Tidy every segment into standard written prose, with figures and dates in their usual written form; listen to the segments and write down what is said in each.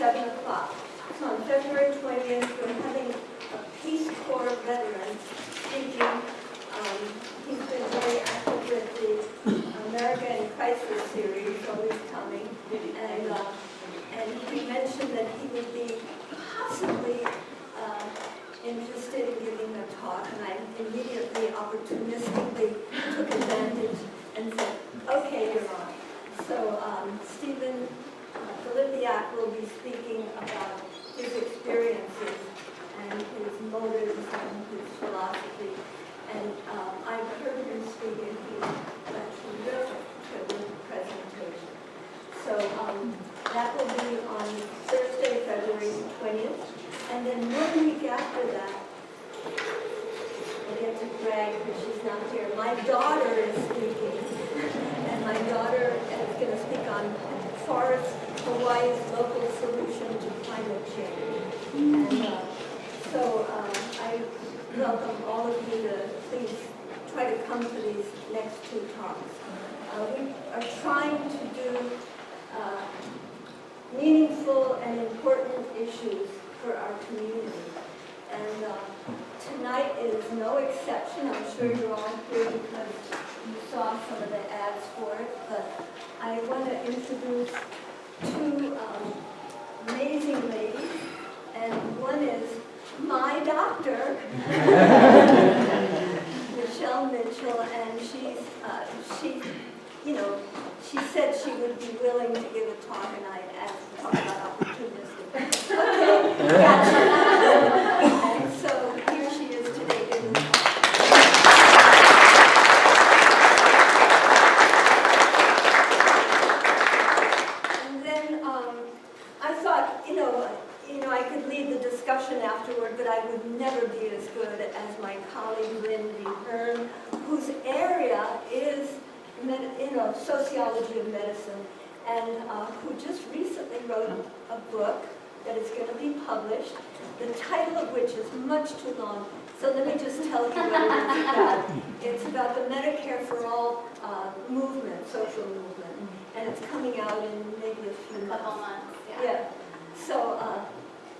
7 o'clock. So on February 20th, we're having a Peace Corps veteran speaking. He's been very active with the America in Crisis series, always coming. And he mentioned that he would be possibly interested in giving a talk, and I immediately, opportunistically took advantage and said, okay, you're on. So Stephen Filipiak will be speaking about his experiences and his motives and his philosophy. And I've heard him speak, and he's a terrific presentation. So that will be on Thursday, February 20th. And then 1 week after that, I get to brag because she's not here. My daughter is speaking, and my daughter is going to speak on Forest Hawaii's local solution to climate change. And so I welcome all of you to please try to come to these next 2 talks. We are trying to do meaningful and important issues for our community. And tonight is no exception. I'm sure you're all here because you saw some of the ads for it. But I want to introduce 2 amazing ladies. And one is my doctor, Michelle Mitchell, and she said she would be willing to give a talk, and I asked to talk about opportunistic. Okay, gotcha. And so here she is today giving the talk. And then I thought, I could lead the discussion afterward, but I would never be as good as my colleague Lindy Hern, whose area is sociology of medicine, and who just recently wrote a book that is going to be published, the title of which is much too long. So let me just tell you what it's about. It's about the Medicare for All movement, social movement, and it's coming out in maybe a few months. Couple months, Yeah. So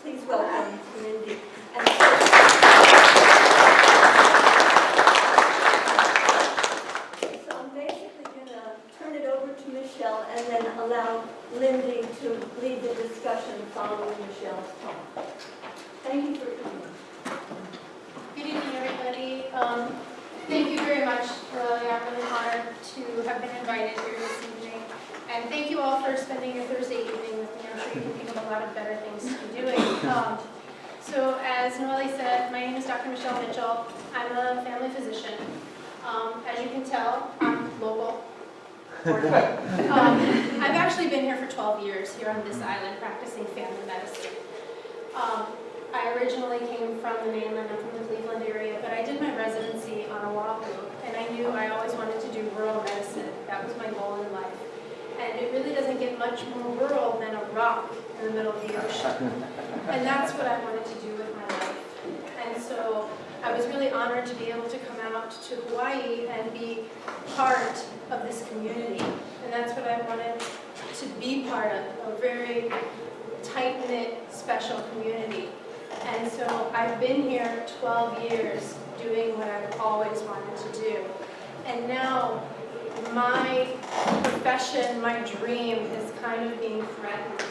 please welcome Lindy. And so I'm basically going to turn it over to Michelle and then allow Lindy to lead the discussion following Michelle's talk. Thank you for coming. Good evening, everybody. Thank you very much. I'm really honored to have been invited here this evening. And thank you all for spending your Thursday evening with me. I'm sure you can think of a lot of better things to be doing. So as Noelle said, my name is Dr. Michelle Mitchell. I'm a family physician. As you can tell, I'm local. I've actually been here for 12 years here on this island practicing family medicine. I originally came from the mainland, I'm from the Cleveland area, but I did my residency on Oahu, and I knew I always wanted to do rural medicine. That was my goal in life. And it really doesn't get much more rural than a rock in the middle of the ocean. And that's what I wanted to do with my life. And so I was really honored to be able to come out to Hawaii and be part of this community. And that's what I wanted to be part of, a very tight-knit, special community. And so I've been here 12 years doing what I've always wanted to do. And now my profession, my dream is kind of being threatened.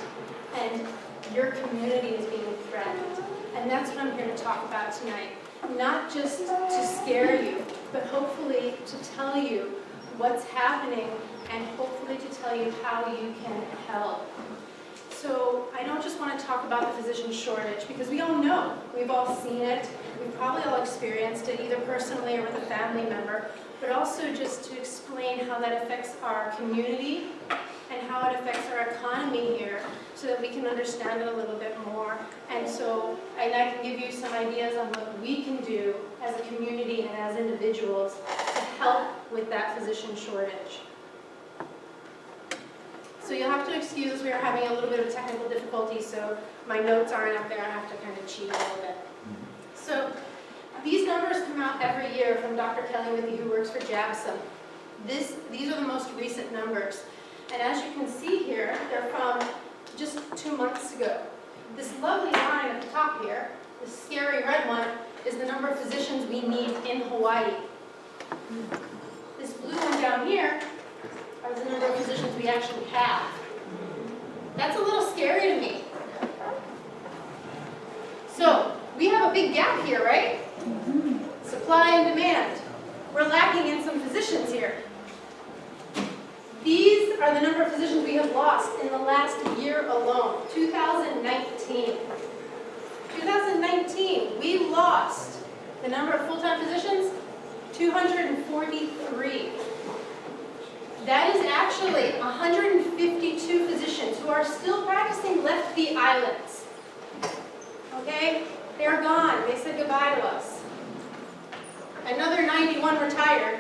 And your community is being threatened. And that's what I'm here to talk about tonight. Not just to scare you, but hopefully to tell you what's happening and hopefully to tell you how you can help. So I don't just want to talk about the physician shortage because we all know, we've all seen it, we've probably all experienced it either personally or with a family member, but also just to explain how that affects our community and how it affects our economy here so that we can understand it a little bit more. And I can give you some ideas on what we can do as a community and as individuals to help with that physician shortage. So you'll have to excuse us, we are having a little bit of technical difficulty, so my notes aren't up there, I have to kind of cheat a little bit. So these numbers come out every year from Dr. Kelly Withy, who works for JABSA. These are the most recent numbers. And as you can see here, they're from just 2 months ago. This lovely line at the top here, this scary red one, is the number of physicians we need in Hawaii. This blue one down here are the number of physicians we actually have. That's a little scary to me. So, we have a big gap here, right? Supply and demand. We're lacking in some physicians here. These are the number of physicians we have lost in the last year alone, 2019. 2019, we lost the number of full-time physicians, 243. That is actually 152 physicians who are still practicing left the islands. Okay? They're gone. They said goodbye to us. Another 91 retired.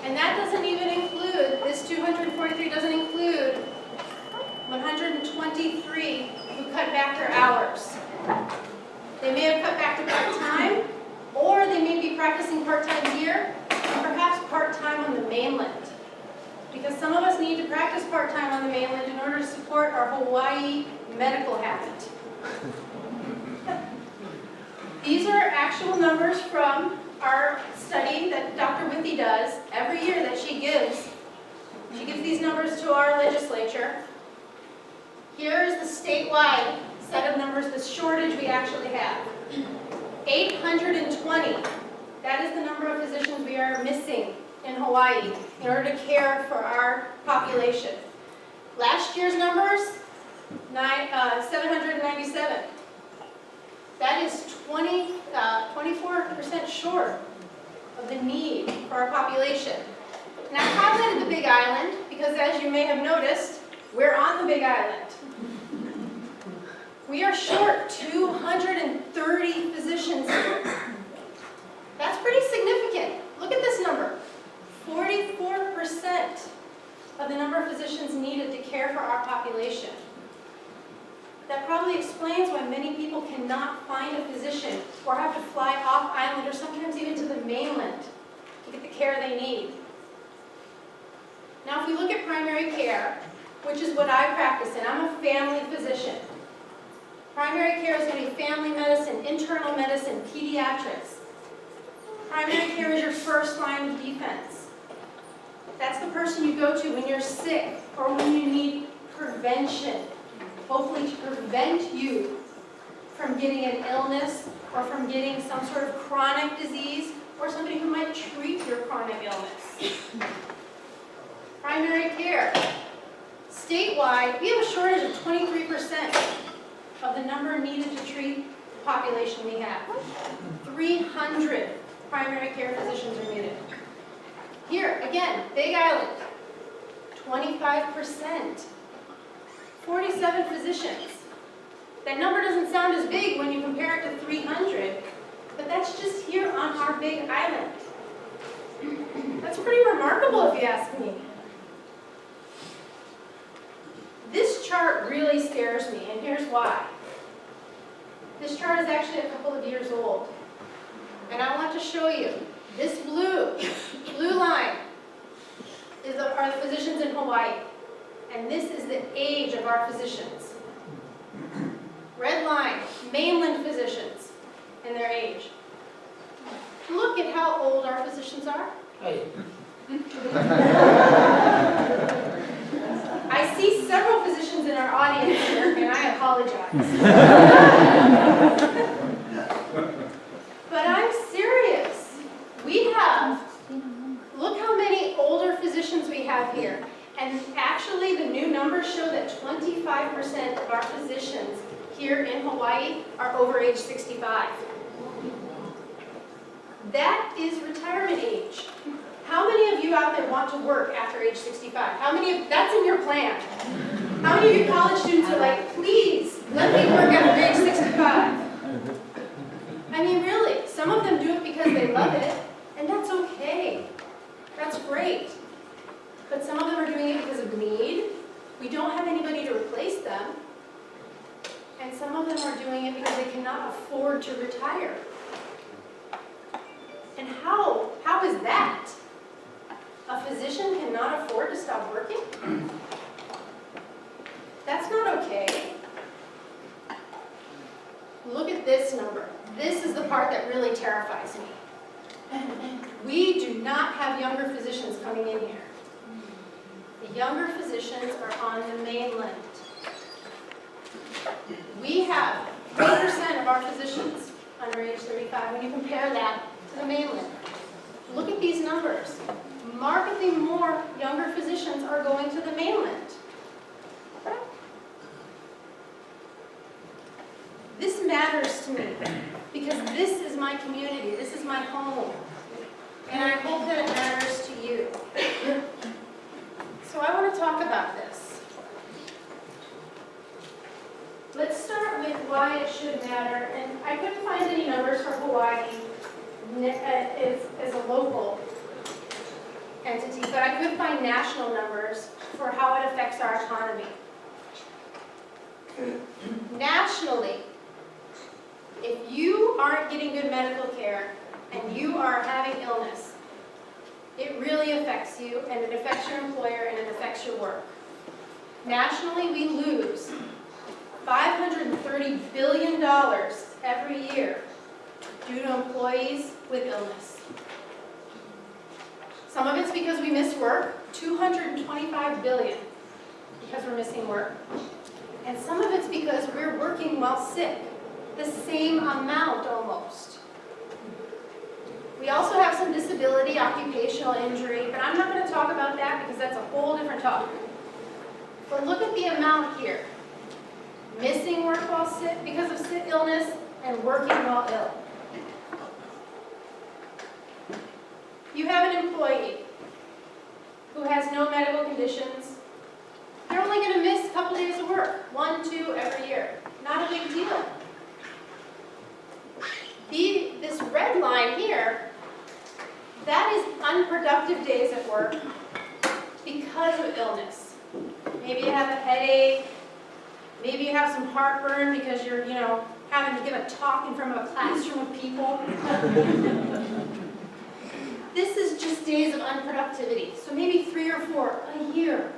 And that doesn't even include, this 243 doesn't include 123 who cut back their hours. They may have cut back to part-time, or they may be practicing part-time here, and perhaps part-time on the mainland. Because some of us need to practice part-time on the mainland in order to support our Hawaii medical habit. These are actual numbers from our study that Dr. Withy does every year that she gives. She gives these numbers to our legislature. Here is the statewide set of numbers, the shortage we actually have. 820. That is the number of physicians we are missing in Hawaii in order to care for our population. Last year's numbers, 797. That is 24% short of the need for our population. And I highlighted the Big Island because, as you may have noticed, we're on the Big Island. We are short 230 physicians here. That's pretty significant. Look at this number. 44% of the number of physicians needed to care for our population. That probably explains why many people cannot find a physician or have to fly off island or sometimes even to the mainland to get the care they need. Now, if we look at primary care, which is what I practice in, I'm a family physician. Primary care is going to be family medicine, internal medicine, pediatrics. Primary care is your first line of defense. That's the person you go to when you're sick or when you need prevention. Hopefully to prevent you from getting an illness or from getting some sort of chronic disease or somebody who might treat your chronic illness. Primary care. Statewide, we have a shortage of 23% of the number needed to treat the population we have. 300 primary care physicians are needed. Here, again, Big Island, 25%. 47 physicians. That number doesn't sound as big when you compare it to 300, but that's just here on our Big Island. That's pretty remarkable if you ask me. This chart really scares me, and here's why. This chart is actually a couple of years old, and I want to show you. This blue line are the physicians in Hawaii. And this is the age of our physicians. Red line, mainland physicians and their age. Look at how old our physicians are. Hey. I see several physicians in our audience here, and I apologize. But I'm serious. Look how many older physicians we have here. And actually, the new numbers show that 25% of our physicians here in Hawaii are over age 65. That is retirement age. How many of you out there want to work after age 65? How many that's in your plan? How many of you college students are like, please, let me work after age 65? I mean, really, some of them do it because they love it, and that's okay. That's great. But some of them are doing it because of need. We don't have anybody to replace them. And some of them are doing it because they cannot afford to retire. And how is that? A physician cannot afford to stop working? That's not okay. Look at this number. This is the part that really terrifies me. We do not have younger physicians coming in here. The younger physicians are on the mainland. We have 3% of our physicians under age 35 when you compare that to the mainland. Look at these numbers. Markedly more younger physicians are going to the mainland. This matters to me because this is my community, this is my home, and I hope that it matters to you. So I want to talk about this. Let's start with why it should matter, and I couldn't find any numbers for Hawaii as a local entity, but I could find national numbers for how it affects our economy. Nationally, if you aren't getting good medical care and you are having illness, it really affects you, and it affects your employer, and it affects your work. Nationally, we lose $530 billion every year due to employees with illness. Some of it's because we miss work, $225 billion because we're missing work. And some of it's because we're working while sick, the same amount almost. We also have some disability, occupational injury, but I'm not going to talk about that because that's a whole different topic. But look at the amount here. Missing work while sick because of sick illness and working while ill. You have an employee who has no medical conditions. They're only going to miss a couple days of work, 1, 2 every year. Not a big deal. This red line here, that is unproductive days at work because of illness. Maybe you have a headache, maybe you have some heartburn because you're, having to give a talk in front of a classroom of people. This is just days of unproductivity, so maybe 3 or 4 a year.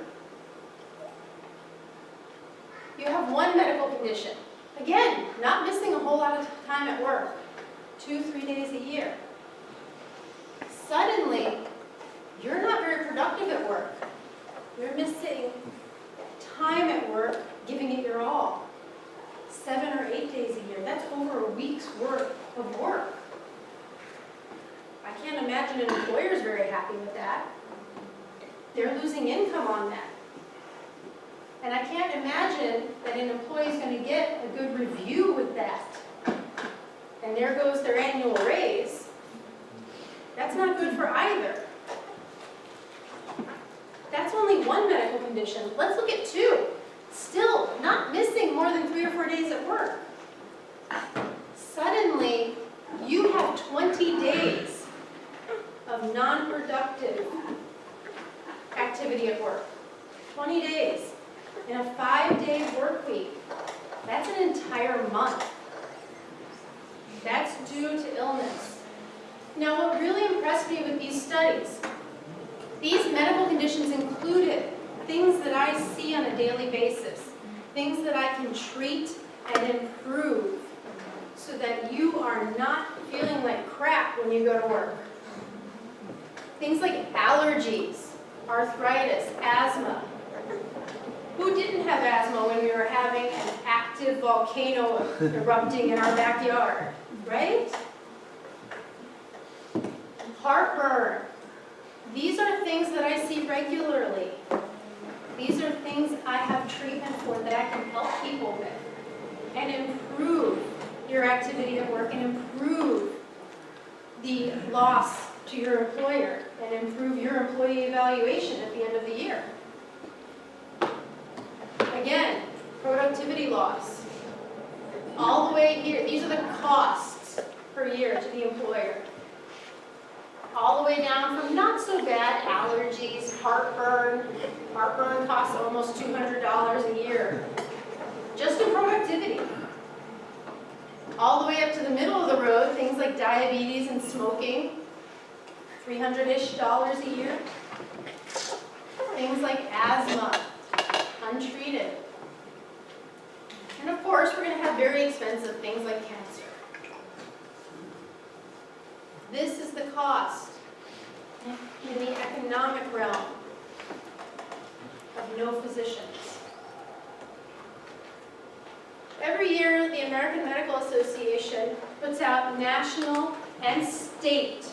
You have one medical condition. Again, not missing a whole lot of time at work. 2-3 days a year. Suddenly, you're not very productive at work. You're missing time at work, giving it your all. 7 or 8 days a year. That's over a week's worth of work. I can't imagine an employer's very happy with that. They're losing income on that. And I can't imagine that an employee's going to get a good review with that. And there goes their annual raise. That's not good for either. That's only one medical condition. Let's look at 2. Still, not missing more than 3 or 4 days at work. Suddenly, you have 20 days of non-productive activity at work. 20 days in a 5-day work week. That's an entire month. That's due to illness. Now, what really impressed me with these studies, these medical conditions included things that I see on a daily basis, things that I can treat and improve so that you are not feeling like crap when you go to work. Things like allergies, arthritis, asthma. Who didn't have asthma when we were having an active volcano erupting in our backyard, right? Heartburn. These are things that I see regularly. These are things I have treatment for that I can help people with and improve your activity at work and improve the loss to your employer and improve your employee evaluation at the end of the year. Again, productivity loss. All the way here, these are the costs per year to the employer. All the way down from not so bad allergies, heartburn. Heartburn costs almost $200 a year. Just in productivity. All the way up to the middle of the road, things like diabetes and smoking. $300-ish a year. Things like asthma, untreated. And of course, we're going to have very expensive things like cancer. This is the cost in the economic realm of no physicians. Every year, the American Medical Association puts out national and state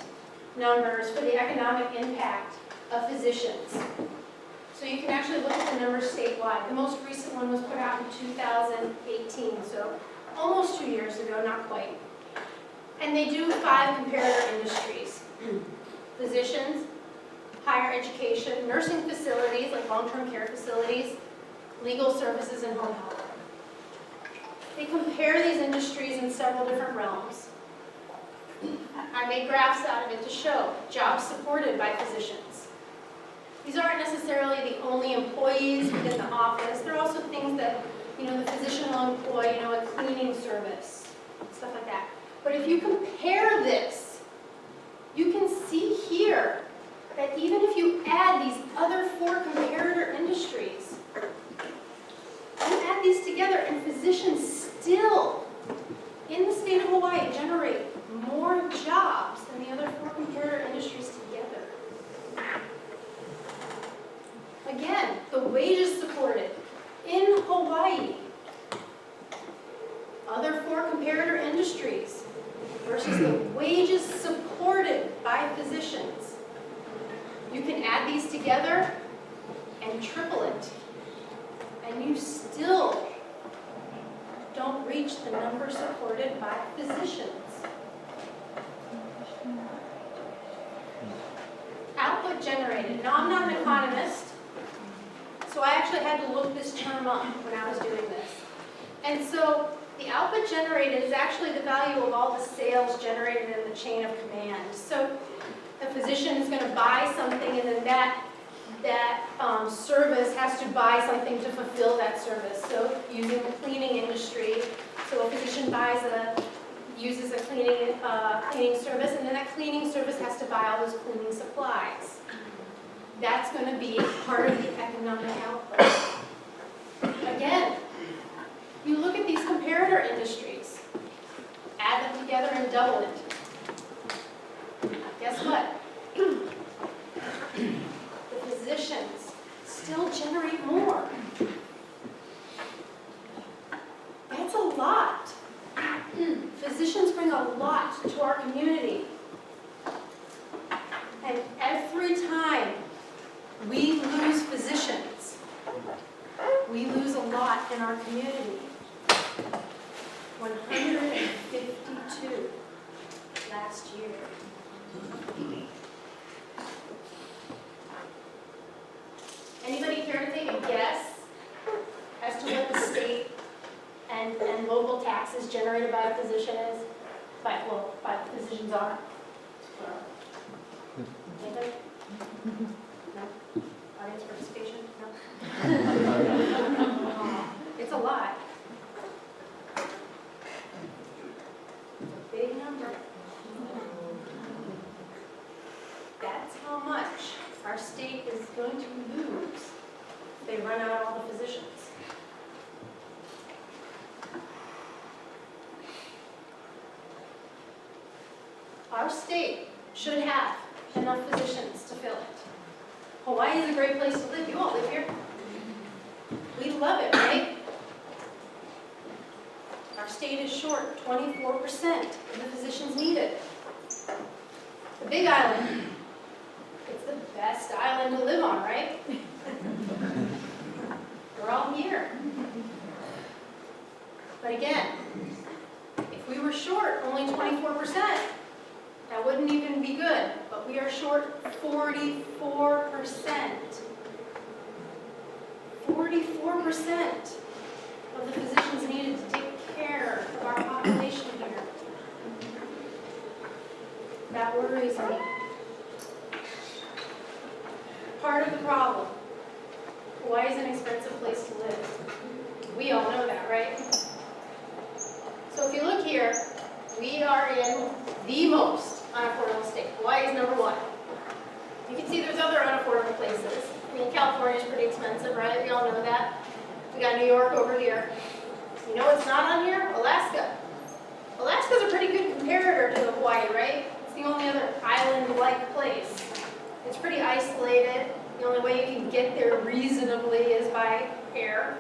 numbers for the economic impact of physicians. So you can actually look at the numbers statewide. The most recent one was put out in 2018, so almost 2 years ago, not quite. And they do 5 comparator industries: physicians, higher education, nursing facilities like long-term care facilities, legal services, and home health. They compare these industries in several different realms. I made graphs out of it to show jobs supported by physicians. These aren't necessarily the only employees within the office. There are also things that, the physician will employ, a cleaning service, stuff like that. But if you compare this, you can see here that even if you add these other 4 comparator industries, you add these together and physicians still, in the state of Hawaii, generate more jobs than the other 4 comparator industries together. Again, the wages supported in Hawaii, other 4 comparator industries versus the wages supported by physicians. You can add these together and triple it, and you still don't reach the number supported by physicians. Output generated. Now, I'm not an economist, so I actually had to look this term up when I was doing this. And so the output generated is actually the value of all the sales generated in the chain of command. So a physician is going to buy something, and then that service has to buy something to fulfill that service. So using the cleaning industry, so a physician uses a cleaning service, and then that cleaning service has to buy all those cleaning supplies. That's going to be part of the economic output. Again, you look at these comparator industries, add them together and double it. Guess what? The physicians still generate more. That's a lot. Physicians bring a lot to our community. And every time we lose physicians, we lose a lot in our community. 152 last year. Anybody care to take a guess as to what the state and local taxes generated by a physician is? By physicians are? Anybody? No? Audience participation? No? It's a lot. It's a big number. That's how much our state is going to lose if they run out all the physicians. Our state should have enough physicians to fill it. Hawaii is a great place to live. You all live here. We love it, right? Our state is short 24% of the physicians needed. The Big Island, it's the best island to live on, right? We're all here. But again, if we were short only 24%, that wouldn't even be good. But we are short 44%. 44% of the physicians needed to take care of our population here. That worries me. Part of the problem. Hawaii is an expensive place to live. We all know that, right? So if you look here, we are in the most unaffordable state. Hawaii is number 1. You can see there's other unaffordable places. I mean, California is pretty expensive, right? We all know that. We got New York over here. You know what's not on here? Alaska. Alaska's a pretty good comparator to Hawaii, right? It's the only other island-like place. It's pretty isolated. The only way you can get there reasonably is by air.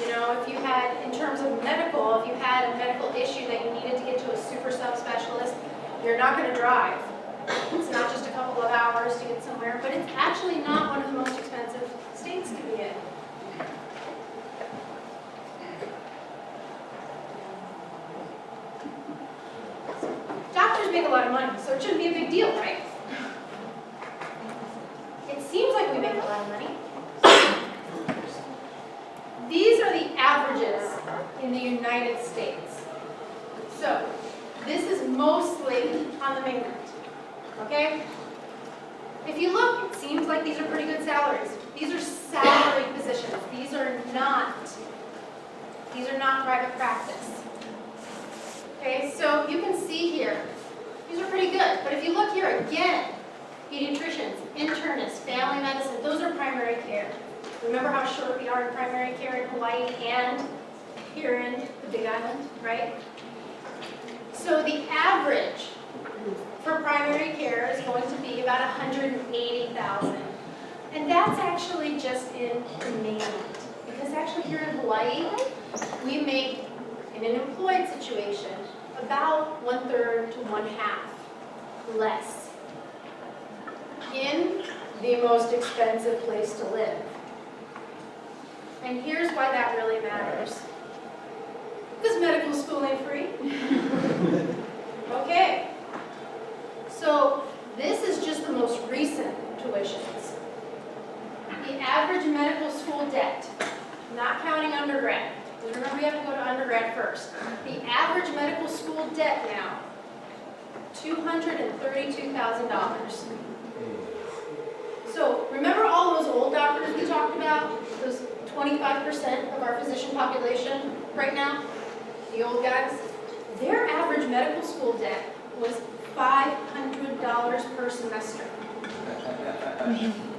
You know, if you had, in terms of medical, if you had a medical issue that you needed to get to a super subspecialist, you're not going to drive. It's not just a couple of hours to get somewhere, but it's actually not one of the most expensive states to be in. Doctors make a lot of money, so it shouldn't be a big deal, right? It seems like we make a lot of money. These are the averages in the United States. So, this is mostly on the mainland, okay? If you look, it seems like these are pretty good salaries. These are salary positions. These are not private practice. Okay, so you can see here, these are pretty good. But if you look here again, pediatricians, internists, family medicine, those are primary care. Remember how short we are in primary care in Hawaii and here in the Big Island, right? So the average for primary care is going to be about $180,000. And that's actually just in the mainland. Because actually here in Hawaii, we make, in an employed situation, about 1/3 to 1/2 less in the most expensive place to live. And here's why that really matters. Because medical school ain't free. Okay. So this is just the most recent tuitions. The average medical school debt, not counting undergrad, because remember we have to go to undergrad first. The average medical school debt now, $232,000. So remember all those old doctors we talked about? Those 25% of our physician population right now? The old guys? Their average medical school debt was $500 per semester.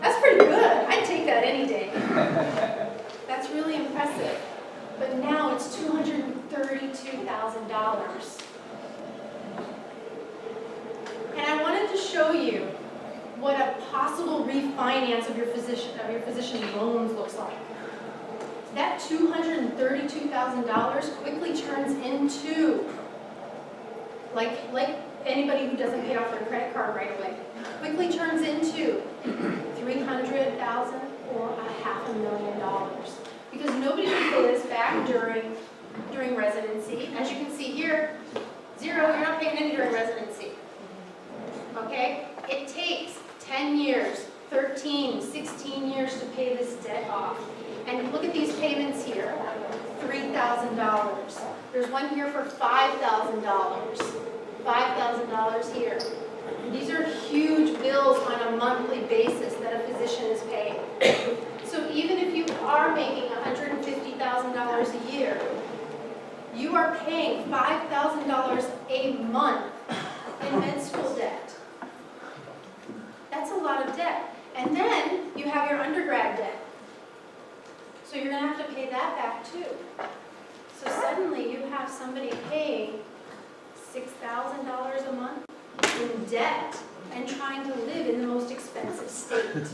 That's pretty good. I'd take that any day. That's really impressive. But now it's $232,000. And I wanted to show you what a possible refinance of your physician loans looks like. That $232,000 quickly turns into, like anybody who doesn't pay off their credit card right away, quickly turns into $300,000 or $500,000. Because nobody can pay this back during residency. As you can see here, 0, you're not paying any during residency. Okay? It takes 10 years, 13, 16 years to pay this debt off. And look at these payments here, $3,000. There's one here for $5,000. $5,000 here. These are huge bills on a monthly basis that a physician is paying. So even if you are making $150,000 a year, you are paying $5,000 a month in med school debt. That's a lot of debt. And then you have your undergrad debt. So you're going to have to pay that back too. So suddenly you have somebody paying $6,000 a month in debt and trying to live in the most expensive state.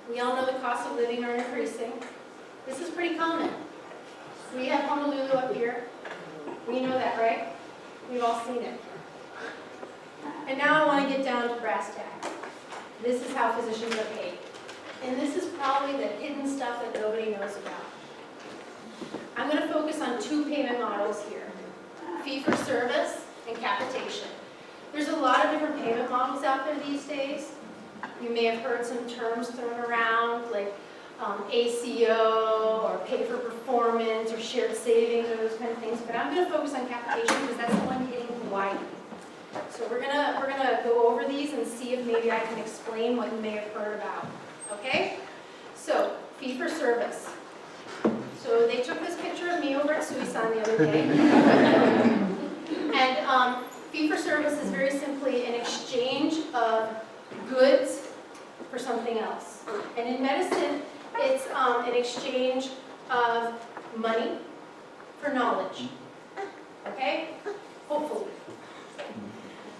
We all know the cost of living are increasing. This is pretty common. We have Honolulu up here. We know that, right? We've all seen it. And now I want to get down to brass tacks. This is how physicians are paid. And this is probably the hidden stuff that nobody knows about. I'm going to focus on 2 payment models here. Fee-for-service and capitation. There's a lot of different payment models out there these days. You may have heard some terms thrown around like ACO or pay for performance or shared savings or those kind of things. But I'm going to focus on capitation because that's the one hitting Hawaii. So we're gonna go over these and see if maybe I can explain what you may have heard about. Okay? So fee for service. So they took this picture of me over at Suisan the other day. And fee for service is very simply an exchange of goods for something else. And in medicine, It's an exchange of money for knowledge, okay? Hopefully.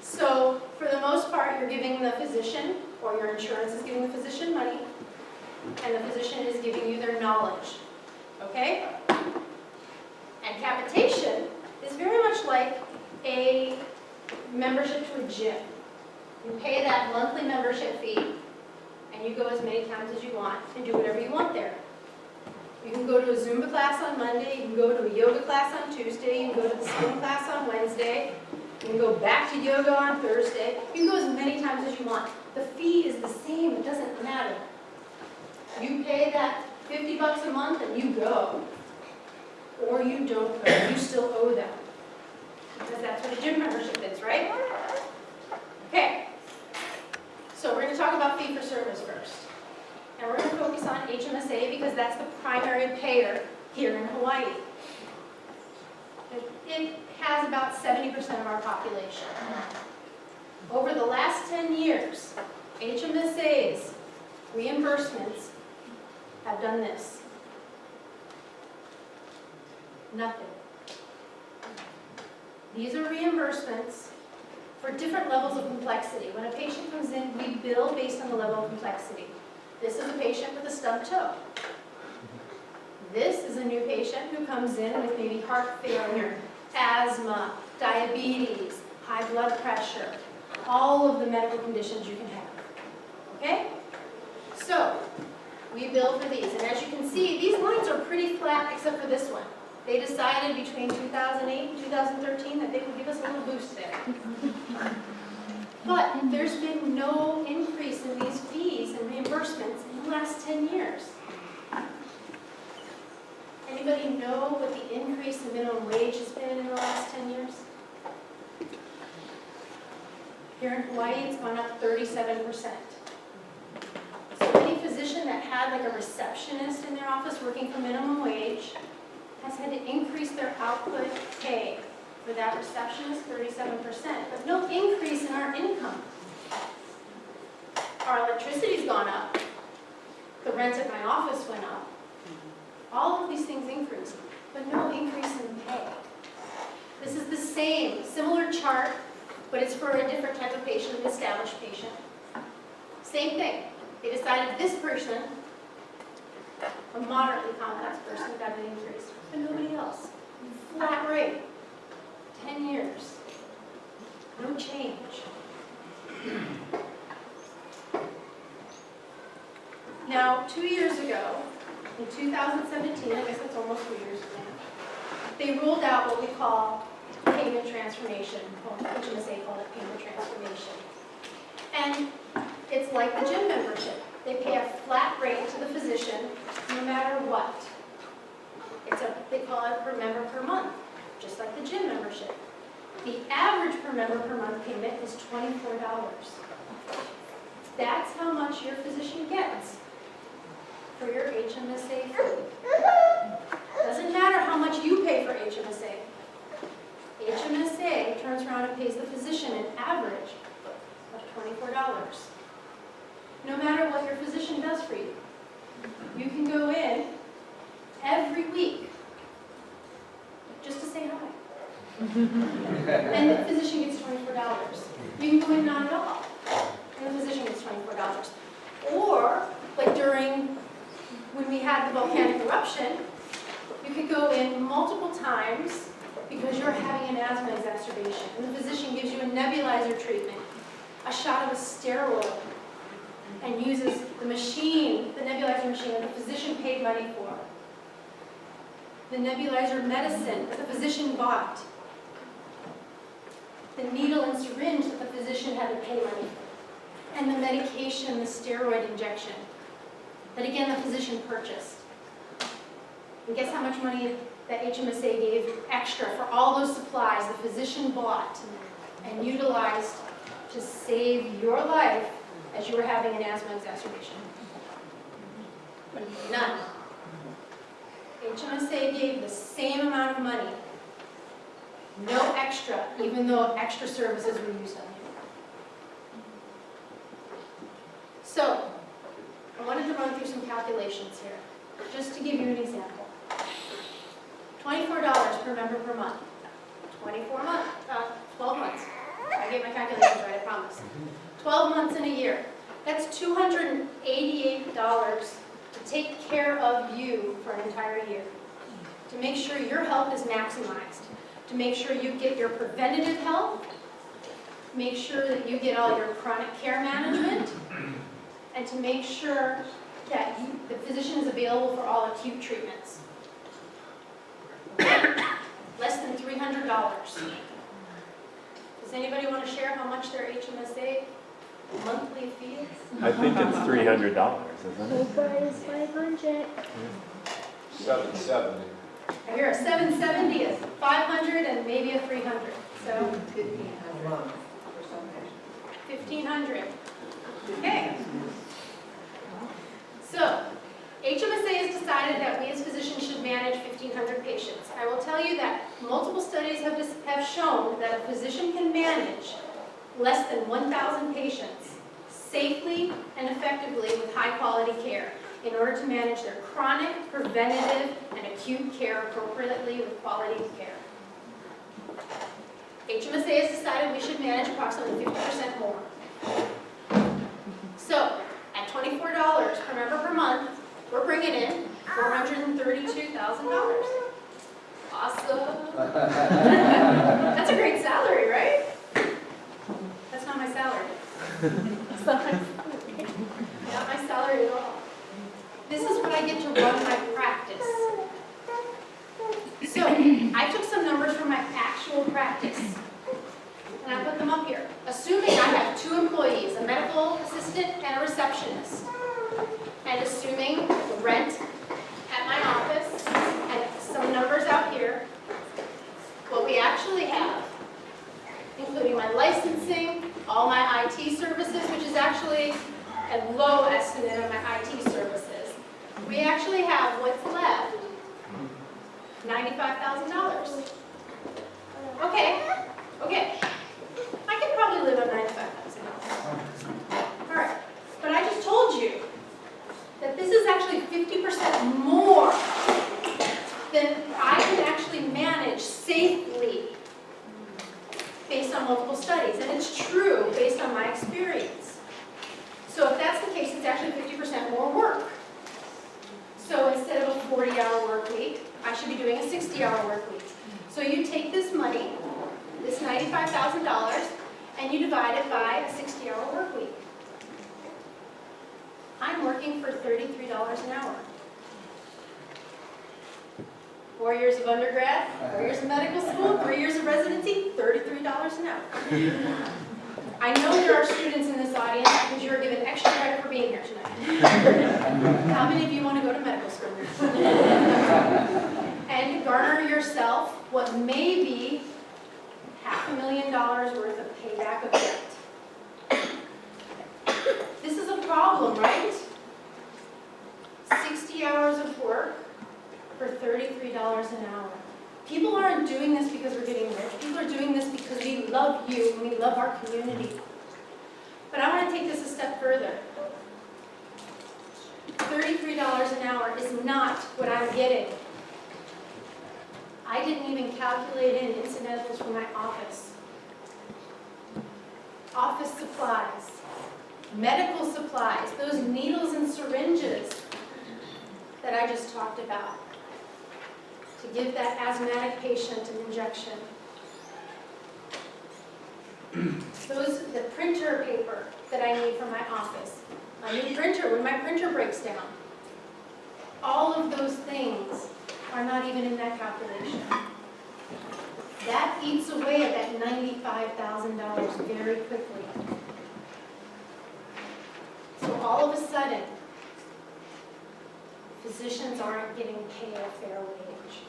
So for the most part, you're giving the physician, or your insurance is giving the physician money, and the physician is giving you their knowledge, okay? And capitation is very much like a membership to a gym. You pay that monthly membership fee, and you go as many times as you want and do whatever you want there. You can go to a Zumba class on Monday, you can go to a yoga class on Tuesday, you can go to the swim class on Wednesday, you can go back to yoga on Thursday. You can go as many times as you want. The fee is the same, it doesn't matter. You pay that $50 a month and you go. Or you don't go, you still owe them. Because that's what a gym membership is, right? Okay. So we're going to talk about fee for service first. And we're going to focus on HMSA because that's the primary payer here in Hawaii. It has about 70% of our population. Over the last 10 years, HMSA's reimbursements have done this. Nothing. These are reimbursements for different levels of complexity. When a patient comes in, we bill based on the level of complexity. This is a patient with a stubbed toe. This is a new patient who comes in with maybe heart failure, asthma, diabetes, high blood pressure, all of the medical conditions you can have. Okay? So, we bill for these. And as you can see, these lines are pretty flat except for this one. They decided between 2008 and 2013 that they would give us a little boost there. But there's been no increase in these fees and reimbursements in the last 10 years. Anybody know what the increase in minimum wage has been in the last 10 years? Here in Hawaii, it's gone up 37%. So any physician that had like a receptionist in their office working for minimum wage has had to increase their output pay for that receptionist 37%, but no increase in our income. Our electricity's gone up. The rent at my office went up. All of these things increased, but no increase in pay. This is the same, similar chart, but it's for a different type of patient, an established patient. Same thing. They decided this person, a moderately complex person, got an increase, but nobody else. Flat rate. 10 years. No change. Now, 2 years ago, in 2017, I guess that's almost 2 years ago, they ruled out what we call payment transformation, HMSA called it payment transformation. And it's like the gym membership. They pay a flat rate to the physician no matter what. They call it per member per month, just like the gym membership. The average per member per month payment is $24. That's how much your physician gets for your HMSA fee. Doesn't matter how much you pay for HMSA. HMSA turns around and pays the physician an average of $24. No matter what your physician does for you. You can go in every week just to say hi. And the physician gets $24. You can go in not at all, and the physician gets $24. Or, like when we had the volcanic eruption, you could go in multiple times because you're having an asthma exacerbation, and the physician gives you a nebulizer treatment, a shot of a steroid, and uses the machine, the nebulizer machine that the physician paid money for. The nebulizer medicine that the physician bought. The needle and syringe that the physician had to pay money for. And the medication, the steroid injection, that again the physician purchased. And guess how much money that HMSA gave extra for all those supplies the physician bought and utilized to save your life as you were having an asthma exacerbation? None. HMSA gave the same amount of money, no extra, even though extra services were used on you. So, I wanted to run through some calculations here. just to give you an example. $24 per member per month. 12 months. I get my calculations right, I promise. 12 months in a year. That's $288 to take care of you for an entire year. To make sure your health is maximized. To make sure you get your preventative health. Make sure that you get all your chronic care management. And to make sure that the physician is available for all acute treatments. Less than $300. Does anybody want to share how much their HMSA monthly fee is? I think it's $300, isn't it? Is 500. 770. I hear a 770, a 500, and maybe a 300. So 1,500. Okay. So HMSA has decided that we as physicians should manage 1,500 patients. I will tell you that multiple studies have shown that a physician can manage less than 1,000 patients safely and effectively with high-quality care in order to manage their chronic, preventative, and acute care appropriately with quality of care. HMSA has decided we should manage approximately 50% more. So, at $24 per member per month, we're bringing in $432,000. Awesome. That's a great salary, right? That's not my salary. Not my salary at all. This is what I get to run my practice. So, I took some numbers from my actual practice, and I put them up here. Assuming I have 2 employees, a medical assistant and a receptionist, and assuming the rent at my office, and some numbers out here, what we actually have, including my licensing, all my IT services, which is actually a low estimate of my IT services, we actually have what's left, $95,000. Okay. I could probably live on $95,000. All right, but I just told you that this is actually 50% more than I can actually manage safely based on multiple studies, and it's true based on my experience. So if that's the case, it's actually 50% more work. So instead of a 40-hour work week, I should be doing a 60-hour work week. So you take this money, this $95,000, and you divide it by a 60-hour work week. I'm working for $33 an hour. 4 years of undergrad, 4 years of medical school, 3 years of residency, $33 an hour. I know there are students in this audience because you are given extra credit for being here tonight. How many of you want to go to medical school? And garner yourself what may be $500,000 worth of payback of debt. This is a problem, right? 60 hours of work for $33 an hour. People aren't doing this because we're getting rich. People are doing this because we love you and we love our community. But I want to take this a step further. $33 an hour is not what I'm getting. I didn't even calculate in incidentals for my office. Office supplies, medical supplies, those needles and syringes that I just talked about to give that asthmatic patient an injection. The printer paper that I need for my office. A new printer when my printer breaks down. All of those things are not even in that calculation. That eats away at that $95,000 very quickly. So all of a sudden, physicians aren't getting paid a fair wage.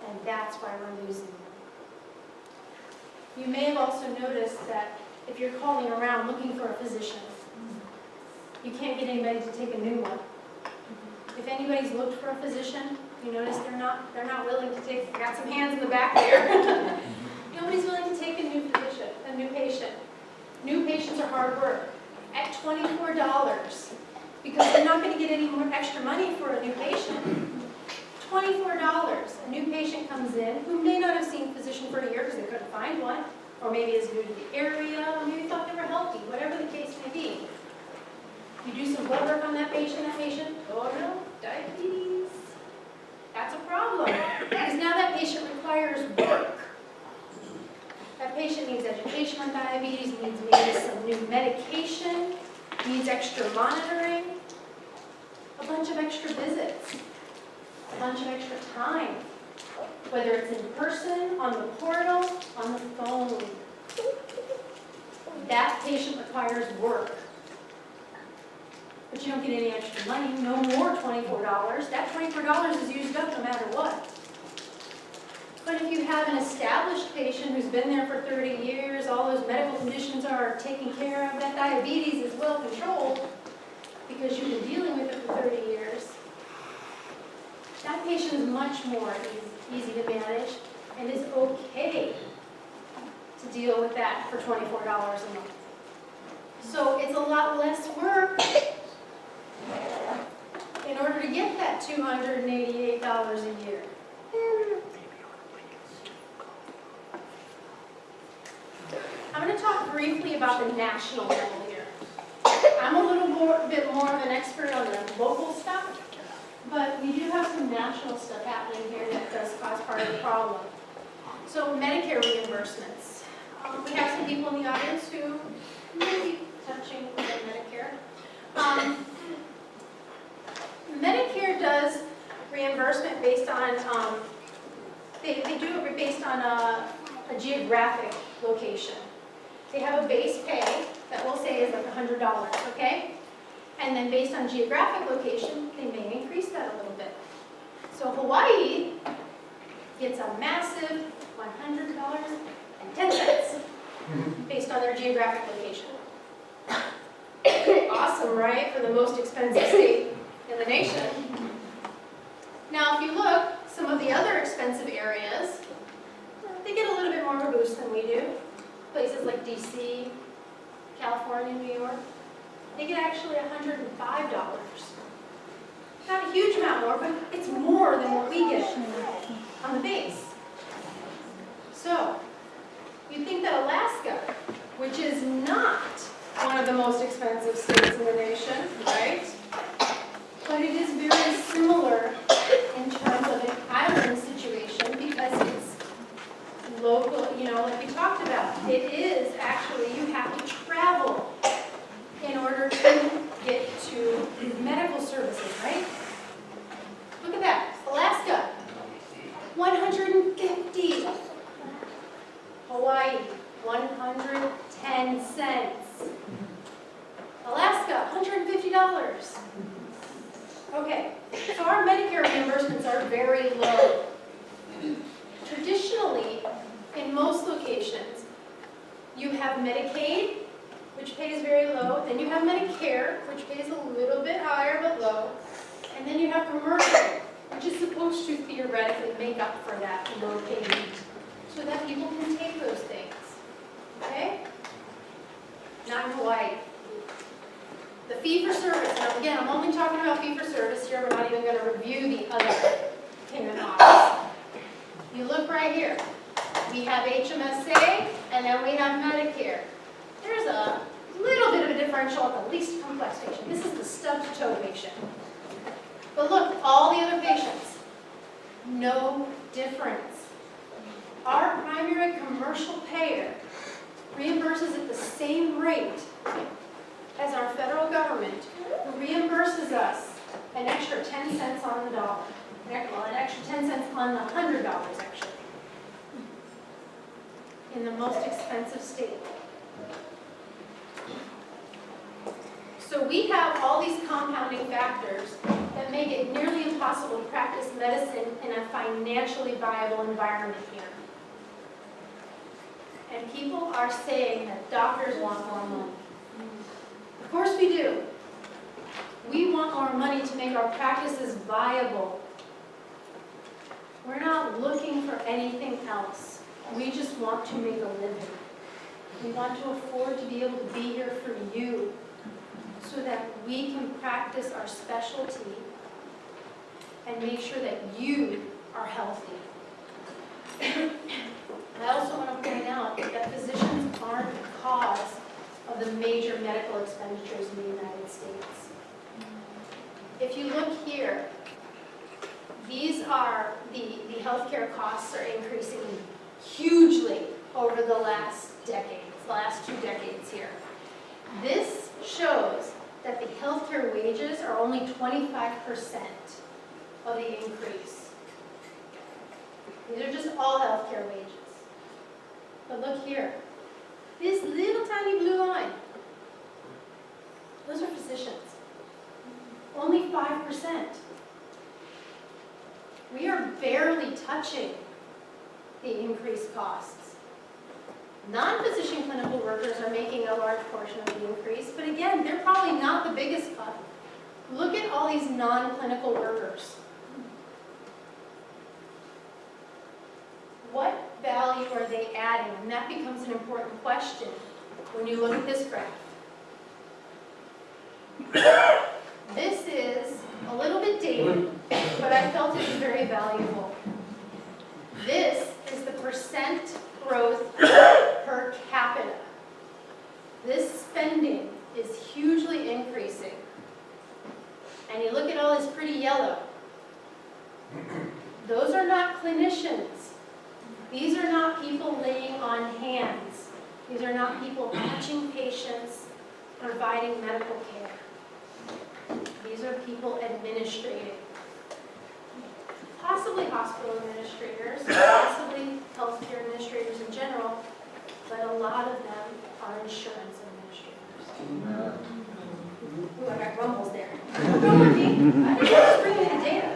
And that's why we're losing them. You may have also noticed that if you're calling around looking for a physician, you can't get anybody to take a new one. If anybody's looked for a physician, you notice they're not willing to take, got some hands in the back there. Nobody's willing to take a new physician, a new patient. New patients are hard work. At $24 because they're not going to get any more extra money for a new patient. $24. A new patient comes in who may not have seen a physician for a year because they couldn't find one, or maybe is new to the area, or maybe thought they were healthy, whatever the case may be. You do some blood work on that patient, oh no, diabetes. That's a problem, because now that patient requires work. That patient needs education on diabetes, needs maybe some new medication, needs extra monitoring, a bunch of extra visits, a bunch of extra time, whether it's in person, on the portal, on the phone. That patient requires work. But you don't get any extra money, no more $24. That $24 is used up no matter what. But if you have an established patient who's been there for 30 years, all those medical conditions are taken care of, that diabetes is well controlled because you've been dealing with it for 30 years, that patient is much more easy to manage and is okay to deal with that for $24 a month. So it's a lot less work in order to get that $288 a year. I'm going to talk briefly about the national level here. I'm a little bit more of an expert on the local stuff, but we do have some national stuff happening here that does cause part of the problem. So Medicare reimbursements. We have some people in the audience who may be touching on Medicare. Medicare does reimbursement based on, they do it based on a geographic location. They have a base pay that we'll say is like $100, okay? And then based on geographic location, they may increase that a little bit. So Hawaii gets a massive $100.10 based on their geographic location. Awesome, right? For the most expensive state in the nation. Now, if you look, some of the other expensive areas, they get a little bit more of a boost than we do. Places like DC, California, New York, they get actually $105. Not a huge amount more, but it's more than what we get on the base. So, you'd think that Alaska, which is not one of the most expensive states in the nation, right? But it is very similar in terms of an island situation because it's local, like we talked about. It is actually, you have to travel in order to get to medical services, right? Look at that. Alaska, $150. Hawaii, 110 cents. Alaska, $150. Okay, so our Medicare reimbursements are very low. Traditionally, in most locations, you have Medicaid, which pays very low, then you have Medicare, which pays a little bit higher but low, and then you have commercial, which is supposed to theoretically make up for that low payment, so that people can take those things, okay? Not in Hawaii. The fee-for-service, now again, I'm only talking about fee-for-service here, we're not even going to review the other payment models. You look right here. We have HMSA, and then we have Medicare. There's a little bit of a differential at the least complex patient. This is the stub-to-toe patient. But look, all the other patients, no difference. Our primary commercial payer reimburses at the same rate as our federal government, who reimburses us an extra 10 cents on the dollar. Well, an extra 10 cents on the $100, actually, in the most expensive state. So we have all these compounding factors that make it nearly impossible to practice medicine in a financially viable environment here. And people are saying that doctors want more money. Of course we do. We want more money to make our practices viable. We're not looking for anything else. We just want to make a living. We want to afford to be able to be here for you so that we can practice our specialty and make sure that you are healthy. I also want to point out that physicians aren't the cause of the major medical expenditures in the United States. If you look here, these are the healthcare costs are increasing hugely over the last last 2 decades here. This shows that the healthcare wages are only 25% of the increase. These are just all healthcare wages. But look here, this little tiny blue line, those are physicians. Only 5%. We are barely touching the increased costs. Non-physician clinical workers are making a large portion of the increase, but again, they're probably not the biggest cost. Look at all these non-clinical workers. What value are they adding? And that becomes an important question when you look at this graph. This is a little bit dated, but I felt it was very valuable. This is the percent growth per capita. This spending is hugely increasing. And you look at all this pretty yellow. Those are not clinicians. These are not people laying on hands. These are not people watching patients, providing medical care. These are people administrating. Possibly hospital administrators, possibly healthcare administrators in general, but a lot of them are insurance administrators. Ooh, I got grumbles there. Don't go with me. I just bring you the data.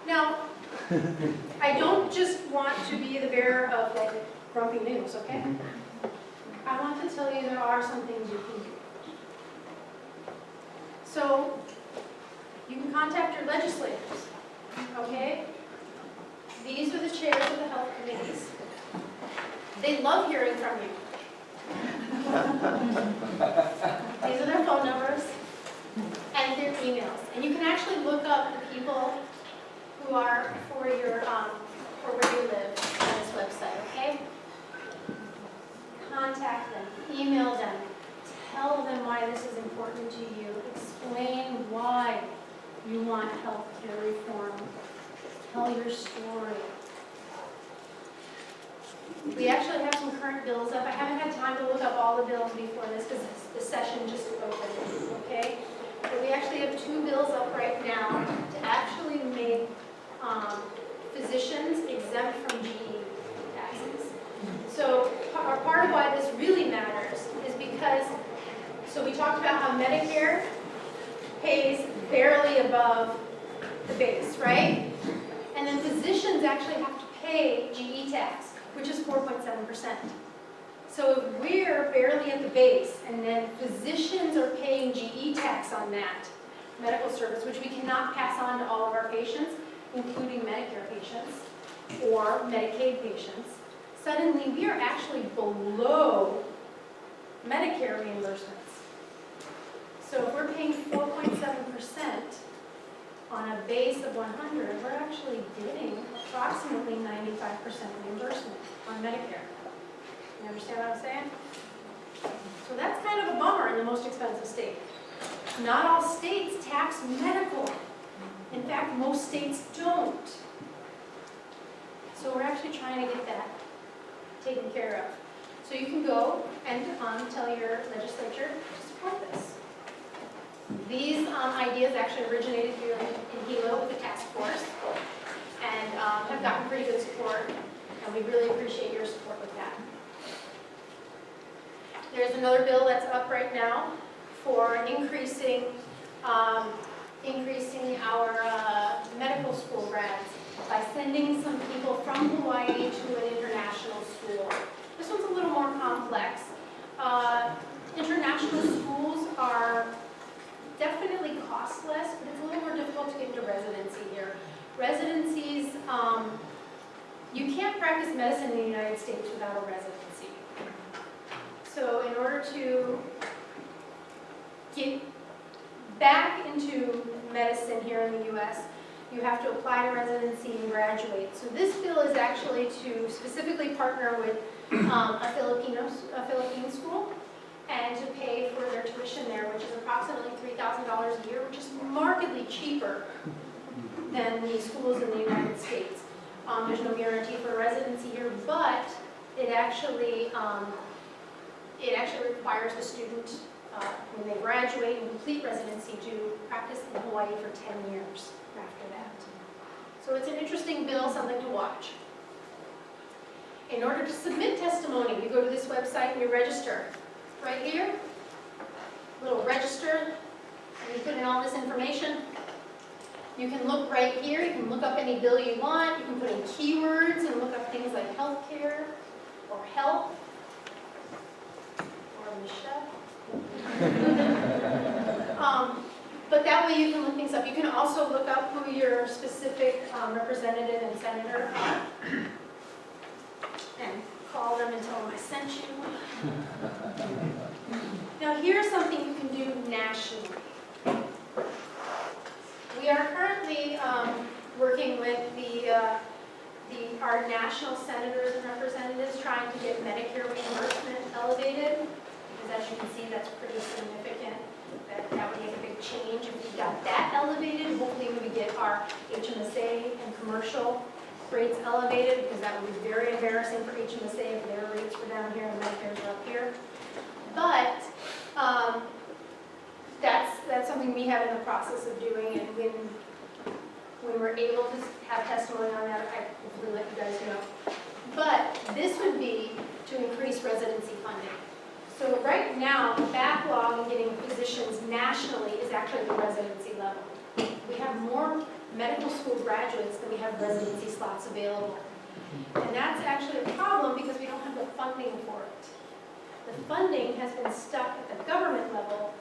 Now, I don't just want to be the bearer of like grumpy news, okay? I want to tell you there are some things you can do. So, you can contact your legislators, okay? These are the chairs of the health committees. They love hearing from you. These are their phone numbers and their emails. And you can actually look up the people who are for your for where you live on this website, okay? Contact them, email them, tell them why this is important to you, explain why you want health care reform, tell your story. We actually have some current bills up. I haven't had time to look up all the bills before this because the session just opened, okay? But we actually have 2 bills up right now to actually make physicians exempt from GE taxes. So part of why this really matters is because, so we talked about how Medicare pays barely above the base, right? And then physicians actually have to pay GE tax, which is 4.7%. So if we're barely at the base, and then physicians are paying GE tax on that medical service, which we cannot pass on to all of our patients, including Medicare patients or Medicaid patients, suddenly we are actually below Medicare reimbursements. So if we're paying 4.7% on a base of 100, we're actually getting approximately 95% reimbursement on Medicare. You understand what I'm saying? So that's kind of a bummer in the most expensive state. Not all states tax medical. In fact, most states don't. So we're actually trying to get that taken care of. So you can go and tell your legislature to support this. These ideas actually originated here in Hilo with the task force and have gotten pretty good support, and we really appreciate your support with that. There's another bill that's up right now for increasing our medical school grads by sending some people from Hawaii to an international school. This one's a little more complex. International schools are definitely cost less, but it's a little more difficult to get into residency here. Residencies, you can't practice medicine in the United States without a residency. So in order to get back into medicine here in the U.S., you have to apply to residency and graduate. So this bill is actually to specifically partner with a Philippine school and to pay for their tuition there, which is approximately $3,000 a year, which is markedly cheaper than the schools in the United States. There's no guarantee for residency here, but it actually requires the student, when they graduate and complete residency, to practice in Hawaii for 10 years after that. So it's an interesting bill, something to watch. In order to submit testimony, you go to this website and you register. Right here, little register, and you put in all this information. You can look right here, you can look up any bill you want, you can put in keywords and look up things like healthcare or health or Michelle. But that way you can look things up. You can also look up who your specific representative and senator are and call them and tell them I sent you. Now here's something you can do nationally. We are currently working with our national senators and representatives trying to get Medicare reimbursement elevated, because as you can see, that's pretty significant. That would make a big change if we got that elevated. Hopefully we would get our HMSA and commercial rates elevated, because that would be very embarrassing for HMSA if their rates were down here and Medicare's are up here. But that's something we have in the process of doing, and when we're able to have testimony on that, I hopefully let you guys know. But this would be to increase residency funding. So right now, the backlog in getting physicians nationally is actually at the residency level. We have more medical school graduates than we have residency slots available. And that's actually a problem because we don't have the funding for it. The funding has been stuck at the government level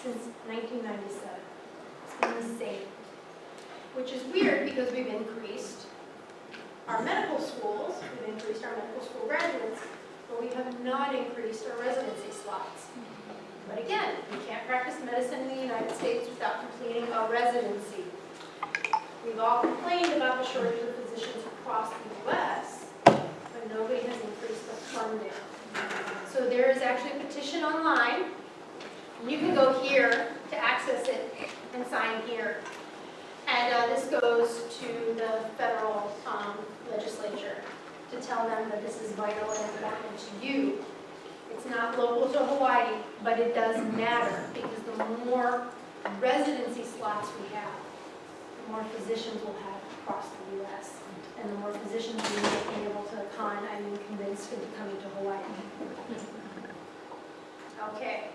since 1997. It's been the same. Which is weird because we've increased our medical schools, we've increased our medical school graduates, but we have not increased our residency slots. But again, you can't practice medicine in the United States without completing a residency. We've all complained about the shortage of physicians across the U.S., but nobody has increased the funding. So there is actually a petition online. You can go here to access it and sign here. And this goes to the federal legislature to tell them that this is vital and important to you. It's not local to Hawaii, but it does matter because the more residency slots we have, the more physicians we'll have across the U.S. and the more physicians we will be able to convince into coming to Hawaii. Okay,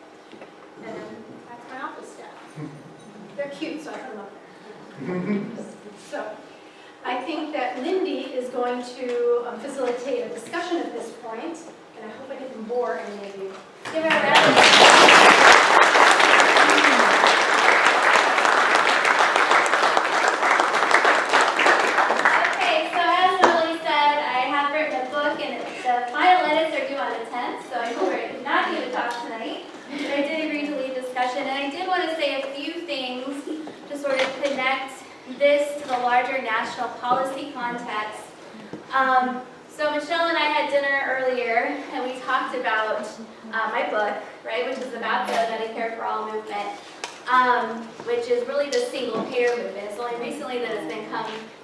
and then that's my office staff. They're cute, so I put them up there. So, I think that Lindy is going to facilitate a discussion at this point, and I hope I didn't bore any of you. Give her a round of applause. Okay, so as Molly said, I have written a book, and the final edits are due on the 10th, so I told her I did not give a talk tonight, but I did agree to lead discussion, and I did want to say a few things to sort of connect this to the larger national policy context. So Michelle and I had dinner earlier, and we talked about my book, right, which is about the Medicare for All movement, which is really the single payer movement. It's only recently that it's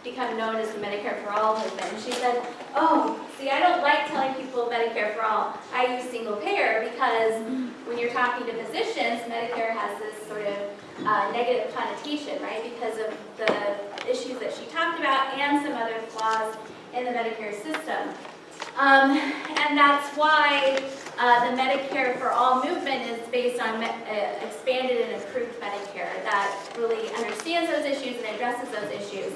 become known as the Medicare for All movement. And she said, oh, see, I don't like telling people Medicare for All. I use single payer because when you're talking to physicians, Medicare has this sort of negative connotation, right, because of the issues that she talked about and some other flaws in the Medicare system. And that's why the Medicare for All movement is based on expanded and improved Medicare that really understands those issues and addresses those issues.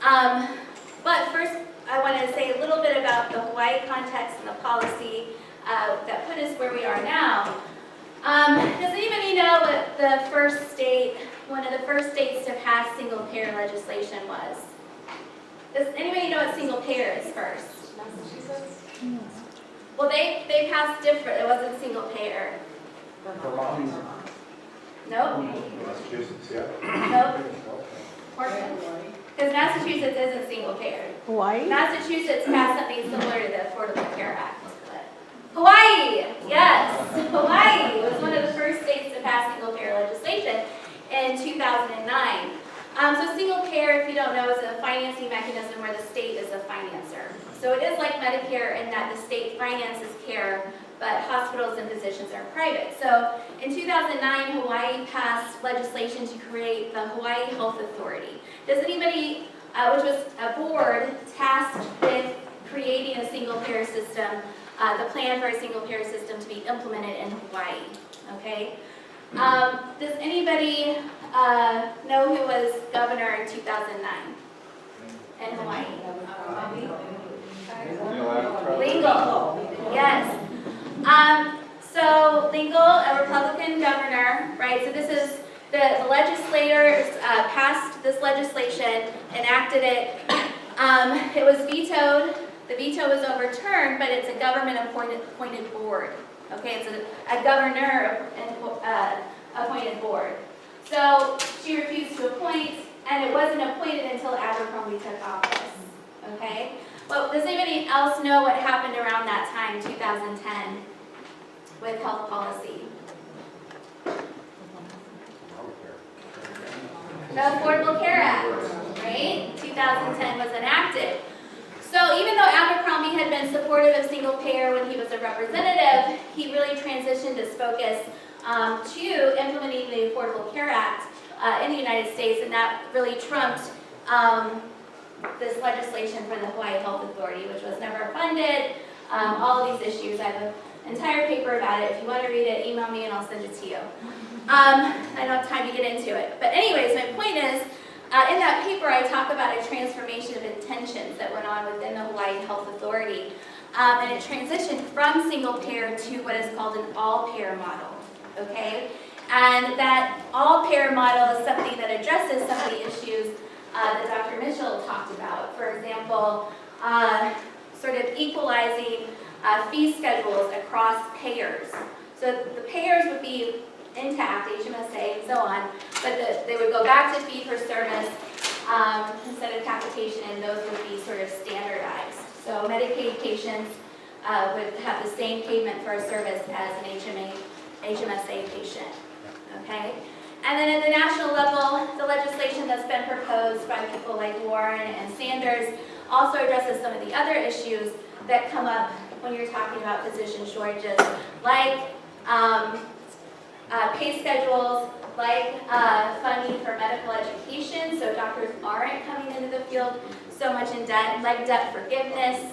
But first, I want to say a little bit about the Hawaii context and the policy that put us where we are now. Does anybody know what the first state, one of the first states to pass single payer legislation was? Does anybody know what single payer is first? Massachusetts? Well, they passed different. It wasn't single payer. Vermont. Nope. Massachusetts, yeah. Nope. Because Massachusetts isn't single payer. Hawaii? Massachusetts passed something similar to the Affordable Care Act. Hawaii, yes, Hawaii was one of the first states to pass single payer legislation in 2009. So single payer, if you don't know, is a financing mechanism where the state is a financer. So it is like Medicare in that the state finances care, but hospitals and physicians are private. So in 2009, Hawaii passed legislation to create the Hawaii Health Authority. Does anybody, which was a board tasked with creating a single payer system, the plan for a single payer system to be implemented in Hawaii, okay? Does anybody know who was governor in 2009 in Hawaii? Lingle, yes. So Lingle, a Republican governor, right? So this is the legislators passed this legislation, enacted it. It was vetoed. The veto was overturned, but it's a government-appointed board. Okay, it's a governor appointed board. So she refused to appoint, and it wasn't appointed until Abercrombie took office. Okay? Well, does anybody else know what happened around that time, 2010, with health policy? The Affordable Care Act, right? 2010 was enacted. So even though Abercrombie had been supportive of single payer when he was a representative, he really transitioned his focus to implementing the Affordable Care Act in the United States, and that really trumped this legislation for the Hawaii Health Authority, which was never funded, all of these issues. I have an entire paper about it. If you want to read it, email me and I'll send it to you. I don't have time to get into it. But anyways, my point is, in that paper, I talk about a transformation of intentions that went on within the Hawaii Health Authority. And it transitioned from single payer to what is called an all-payer model, okay? And that all-payer model is something that addresses some of the issues that Dr. Mitchell talked about. For example, sort of equalizing fee schedules across payers. So the payers would be intact, HMSA and so on, but they would go back to fee for service instead of capitation, and those would be sort of standardized. So Medicaid patients would have the same payment for a service as an HMSA patient, okay? And then at the national level, the legislation that's been proposed by people like Warren and Sanders also addresses some of the other issues that come up when you're talking about physician shortages, like pay schedules, like funding for medical education, so doctors aren't coming into the field so much in debt, like debt forgiveness,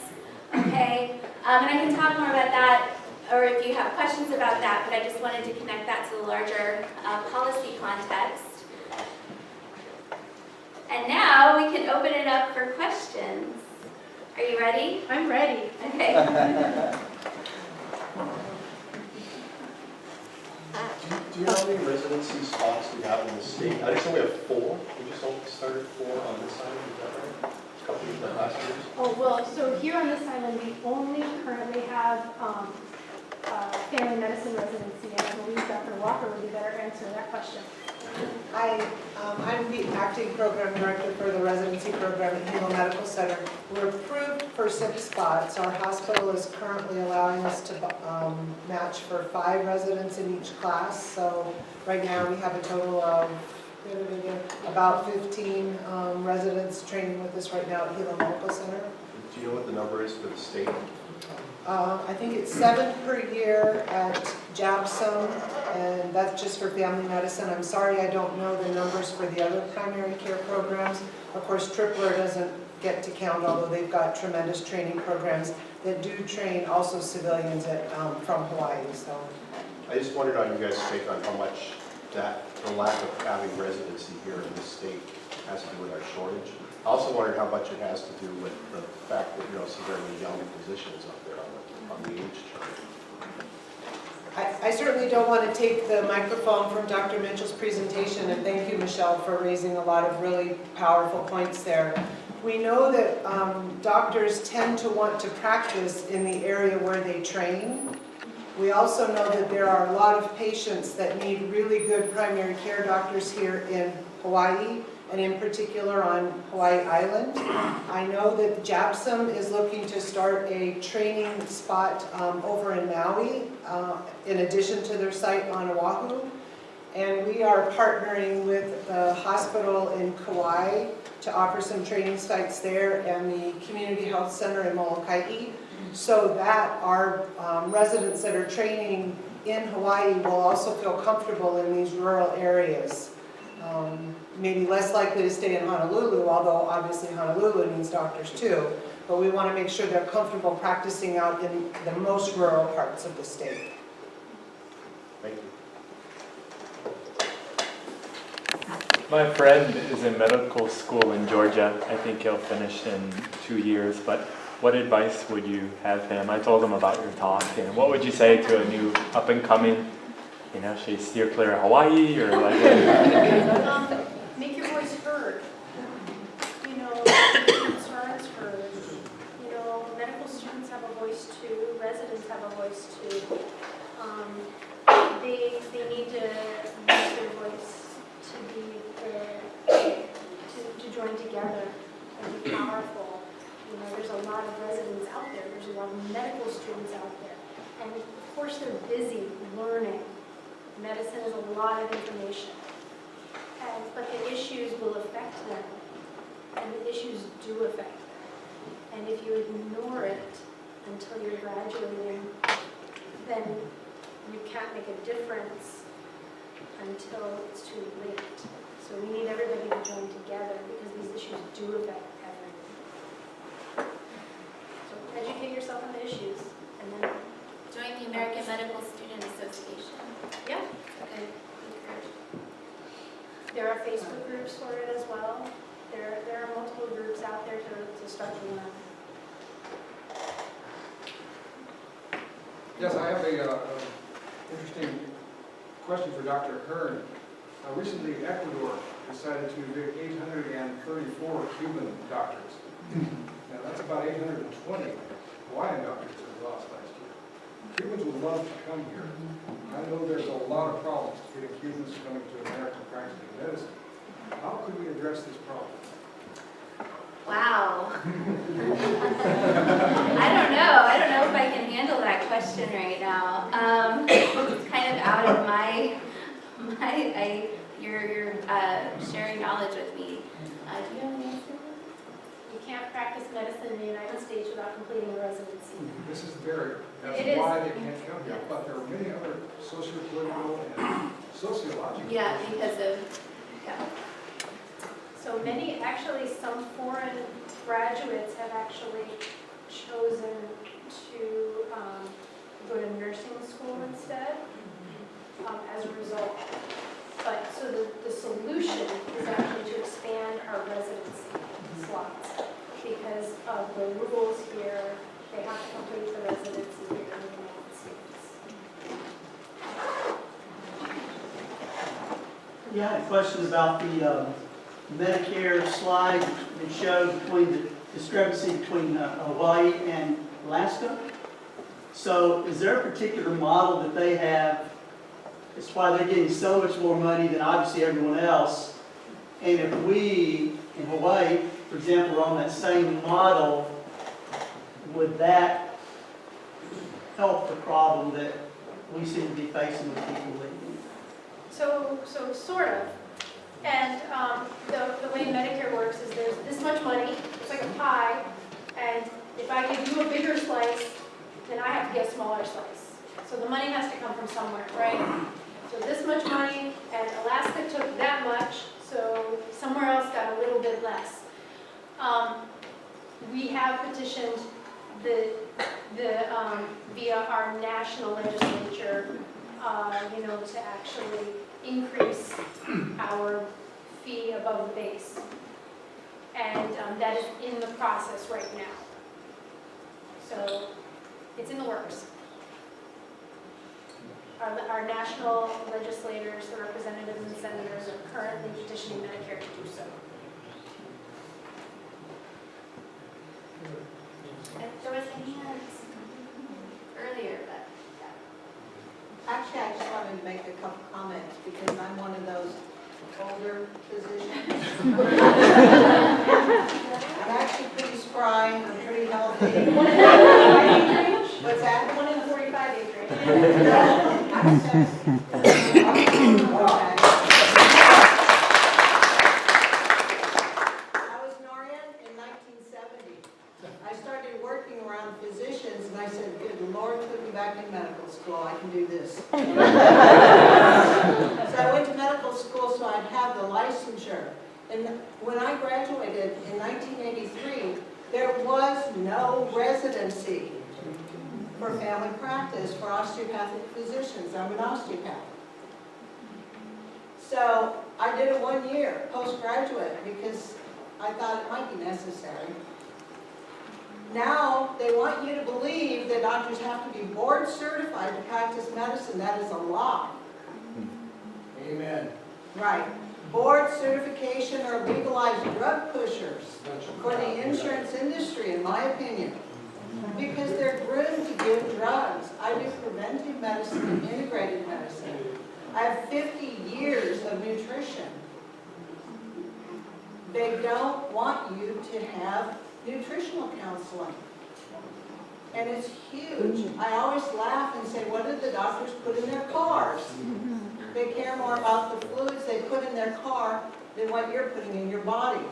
okay? And I can talk more about that, or if you have questions about that, but I just wanted to connect that to the larger policy context. And now we can open it up for questions. Are you ready? I'm ready. Okay. Do you know how many residency spots we have in the state? I just know we have 4. We just started 4 on this side, is that right? A couple of the last years. Oh, well, so here on this island, we only currently have family medicine residency, and I believe Dr. Walker would be better answering that question. I'm the acting program director for the residency program at Hilo Medical Center. We're approved for 6 spots. Our hospital is currently allowing us to match for 5 residents in each class. So right now we have a total of about 15 residents training with us right now at Hilo Medical Center. Do you know what the number is for the state? I think it's 7 per year at JABSOM, and that's just for family medicine. I'm sorry I don't know the numbers for the other primary care programs. Of course, Tripler doesn't get to count, although they've got tremendous training programs that do train also civilians from Hawaii. So I just wondered on you guys' take on how much the lack of having residency here in the state has to do with our shortage. I also wondered how much it has to do with the fact that, so very many young physicians up there on the age chart. I certainly don't want to take the microphone from Dr. Mitchell's presentation, and thank you, Michelle, for raising a lot of really powerful points there. We know that doctors tend to want to practice in the area where they train, We also know that there are a lot of patients that need really good primary care doctors here in Hawaii, and in particular on Hawaii Island. I know that JAPSOM is looking to start a training spot over in Maui, in addition to their site on Oahu. And we are partnering with the hospital in Kauai to offer some training sites there and the Community Health Center in Molokai, so that our residents that are training in Hawaii will also feel comfortable in these rural areas. Maybe less likely to stay in Honolulu, although obviously Honolulu needs doctors too, but we want to make sure they're comfortable practicing out in the most rural parts of the state. Thank you. My friend is in medical school in Georgia. I think he'll finish in 2 years, but what advice would you have him? I told him about your talk, and what would you say to a new up-and-coming, should he steer clear of Hawaii, or like Make your voice heard. Make your concerns heard. Medical students have a voice too, residents have a voice too. They need to use their voice to be to join together and be powerful. There's a lot of residents out there. There's a lot of medical students out there, and of course they're busy learning. Medicine is a lot of information, but the issues will affect them, and the issues do affect them. And if you ignore it until you're graduating, then you can't make a difference until it's too late. So we need everybody to join together because these issues do affect everyone. So educate yourself on the issues, and then Join the American Medical Student Association. yeah. Okay, encourage. There are Facebook groups for it as well. There are multiple groups out there to start to learn. Yes, I have a interesting question for Dr. Hern. Recently, Ecuador decided to evict 834 Cuban doctors. Now, that's about 820 Hawaiian doctors that we lost last year. Cubans would love to come here. I know there's a lot of problems getting Cubans coming to America practicing medicine. How could we address this problem? Wow. I don't know if I can handle that question right now. It's kind of out of you're sharing knowledge with me. Do you have an answer? You can't practice medicine in the United States without completing a residency. This is the barrier. That's It is. why they can't come here. But there are many other socio-political and sociological Yeah, issues. because of, So some foreign graduates have actually chosen to go to nursing school instead as a result. But so the solution is actually to expand our residency slots because of the rules here. They have to complete the residency here in the United States. Yeah, I had a question about the Medicare slide that showed between the discrepancy between Hawaii and Alaska. So is there a particular model that they have? It's why they're getting so much more money than obviously everyone else. And if we in Hawaii, for example, are on that same model, would that help the problem that we seem to be facing with people leaving? So sort of. And the way Medicare works is there's this much money, it's like a pie, and if I give you a bigger slice, then I have to get a smaller slice. So the money has to come from somewhere, right? So this much money, and Alaska took that much, so somewhere else got a little bit less. We have petitioned via our national legislature, to actually increase our fee above the base. And that is in the process right now. So it's in the works. Our national legislators, the representatives and senators are currently petitioning Medicare to do so. There was a hand earlier, but to make a couple comments because I'm one of those older physicians. I'm actually pretty spry, I'm pretty healthy. What's that? One in the 45 age range. Okay. I was an RN in 1970. I started working around physicians and I said, good Lord, put me back in medical school, I can do this. So I went to medical school so I'd have the licensure. And when I graduated in 1983, there was no residency for family practice for osteopathic physicians. I'm an osteopath. So I did it 1 year postgraduate because I thought it might be necessary. Now they want you to believe that doctors have to be board certified to practice medicine. That is a lie. Amen. Right. Board certification are legalized drug pushers for the insurance industry, in my opinion. Because they're groomed to give drugs. I do preventive medicine and integrated medicine. I have 50 years of nutrition. They don't want you to have nutritional counseling. And it's huge. I always laugh and say, what did the doctors put in their cars? They care more about the fluids they put in their car than what you're putting in your body.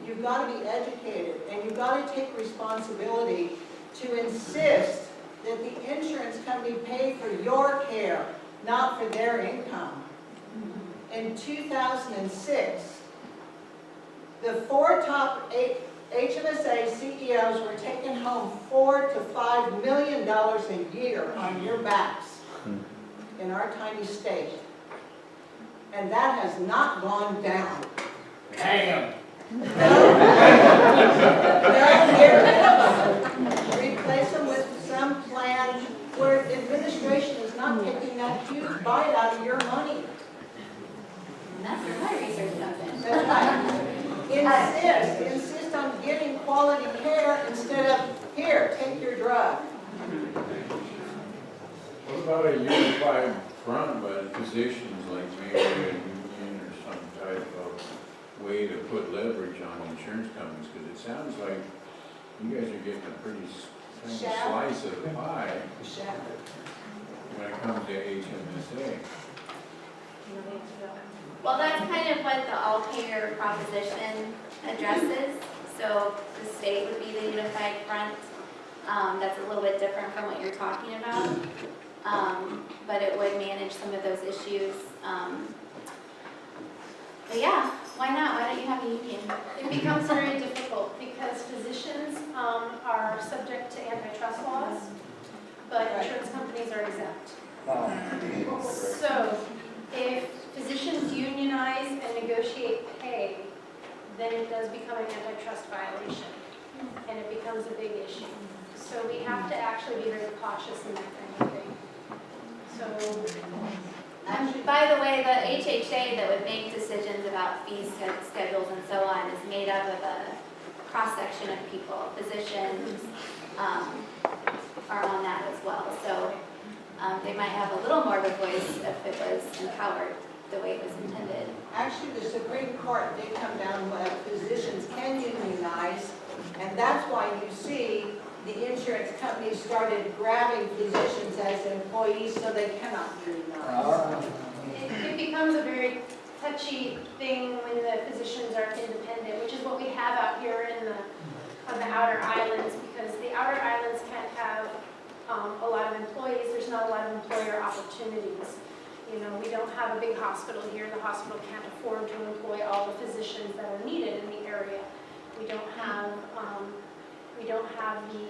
You've got to be educated, and you've got to take responsibility to insist that the insurance company pay for your care, not for their income. In 2006, the 4 top HMSA CEOs were taking home $4 to $5 million a year on your backs in our tiny state. And that has not gone down. Hang 'em. No, get rid of them. Replace them with some plan where administration is not taking that huge bite out of your money. And that's where my research comes in. That's right. Insist on getting quality care instead of, here, take your drug. What about a unified front by the physicians, like maybe a union or some type of way to put leverage on insurance companies? Because it sounds like you guys are getting a pretty tiny slice of the pie when it comes to HMSA. Well, that's kind of what the all-payer proposition addresses. So the state would be the unified front. That's a little bit different from what you're talking about. But it would manage some of those issues. But yeah, why not? Why don't you have a union? It becomes very difficult because physicians are subject to antitrust laws, but insurance companies are exempt. So if physicians unionize and negotiate pay, then it does become an antitrust violation, and it becomes a big issue. So we have to actually be very cautious in that kind of thing. So, By the way, the HHA that would make decisions about fee schedules and so on is made up of a cross-section of people. Physicians are on that as well. So they might have a little more of a voice if it was empowered the way it was intended. Actually, the Supreme Court did come down that physicians can unionize, and that's why you see the insurance companies started grabbing physicians as employees so they cannot unionize. it becomes a very touchy thing when the physicians are independent, which is what we have out here on the outer islands, because the outer islands can't have a lot of employees. There's not a lot of employer opportunities. You know, we don't have a big hospital here. The hospital can't afford to employ all the physicians that are needed in the area. We don't have the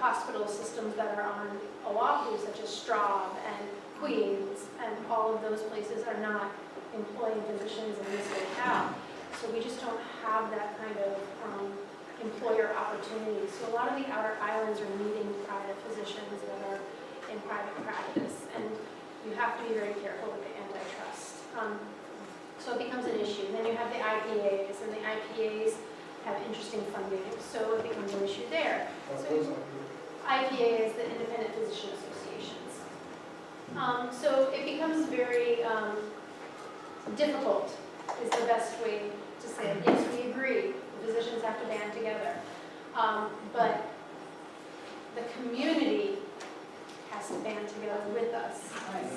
hospital systems that are on Oahu, such as Straub and Queens, and all of those places are not employing physicians in this locale. So we just don't have that kind of employer opportunity. So a lot of the outer islands are needing private physicians that are in private practice, and you have to be very careful with the antitrust. So it becomes an issue. Then you have the IPAs, and the IPAs have interesting funding, so it becomes an issue there. So IPA is the Independent Physician Associations. So it becomes very difficult, is the best way to say it. Yes, we agree, the physicians have to band together. But the community has to band together with us,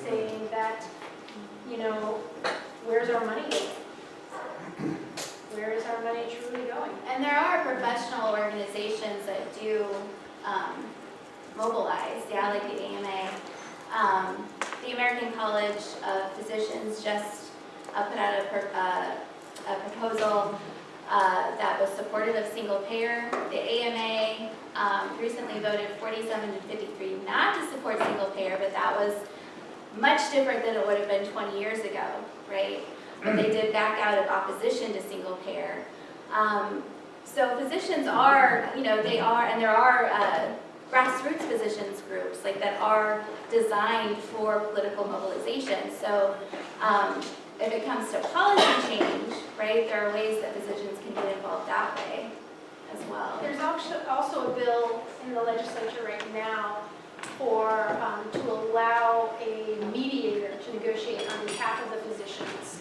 saying that, you know, where's our money going? Where is our money truly going? And there are professional organizations that do mobilize, yeah, like the AMA. The American College of Physicians just put out a proposal that was supportive of single payer. The AMA recently voted 47 to 53 not to support single payer, but that was much different than it would have been 20 years ago, right? But they did back out of opposition to single payer. So physicians are, you know, they are, and there are grassroots physicians groups like that are designed for political mobilization. So if it comes to policy change, right, there are ways that physicians can get involved that way as well. There's also a bill in the legislature right now for, to allow a mediator to negotiate on behalf of the physicians.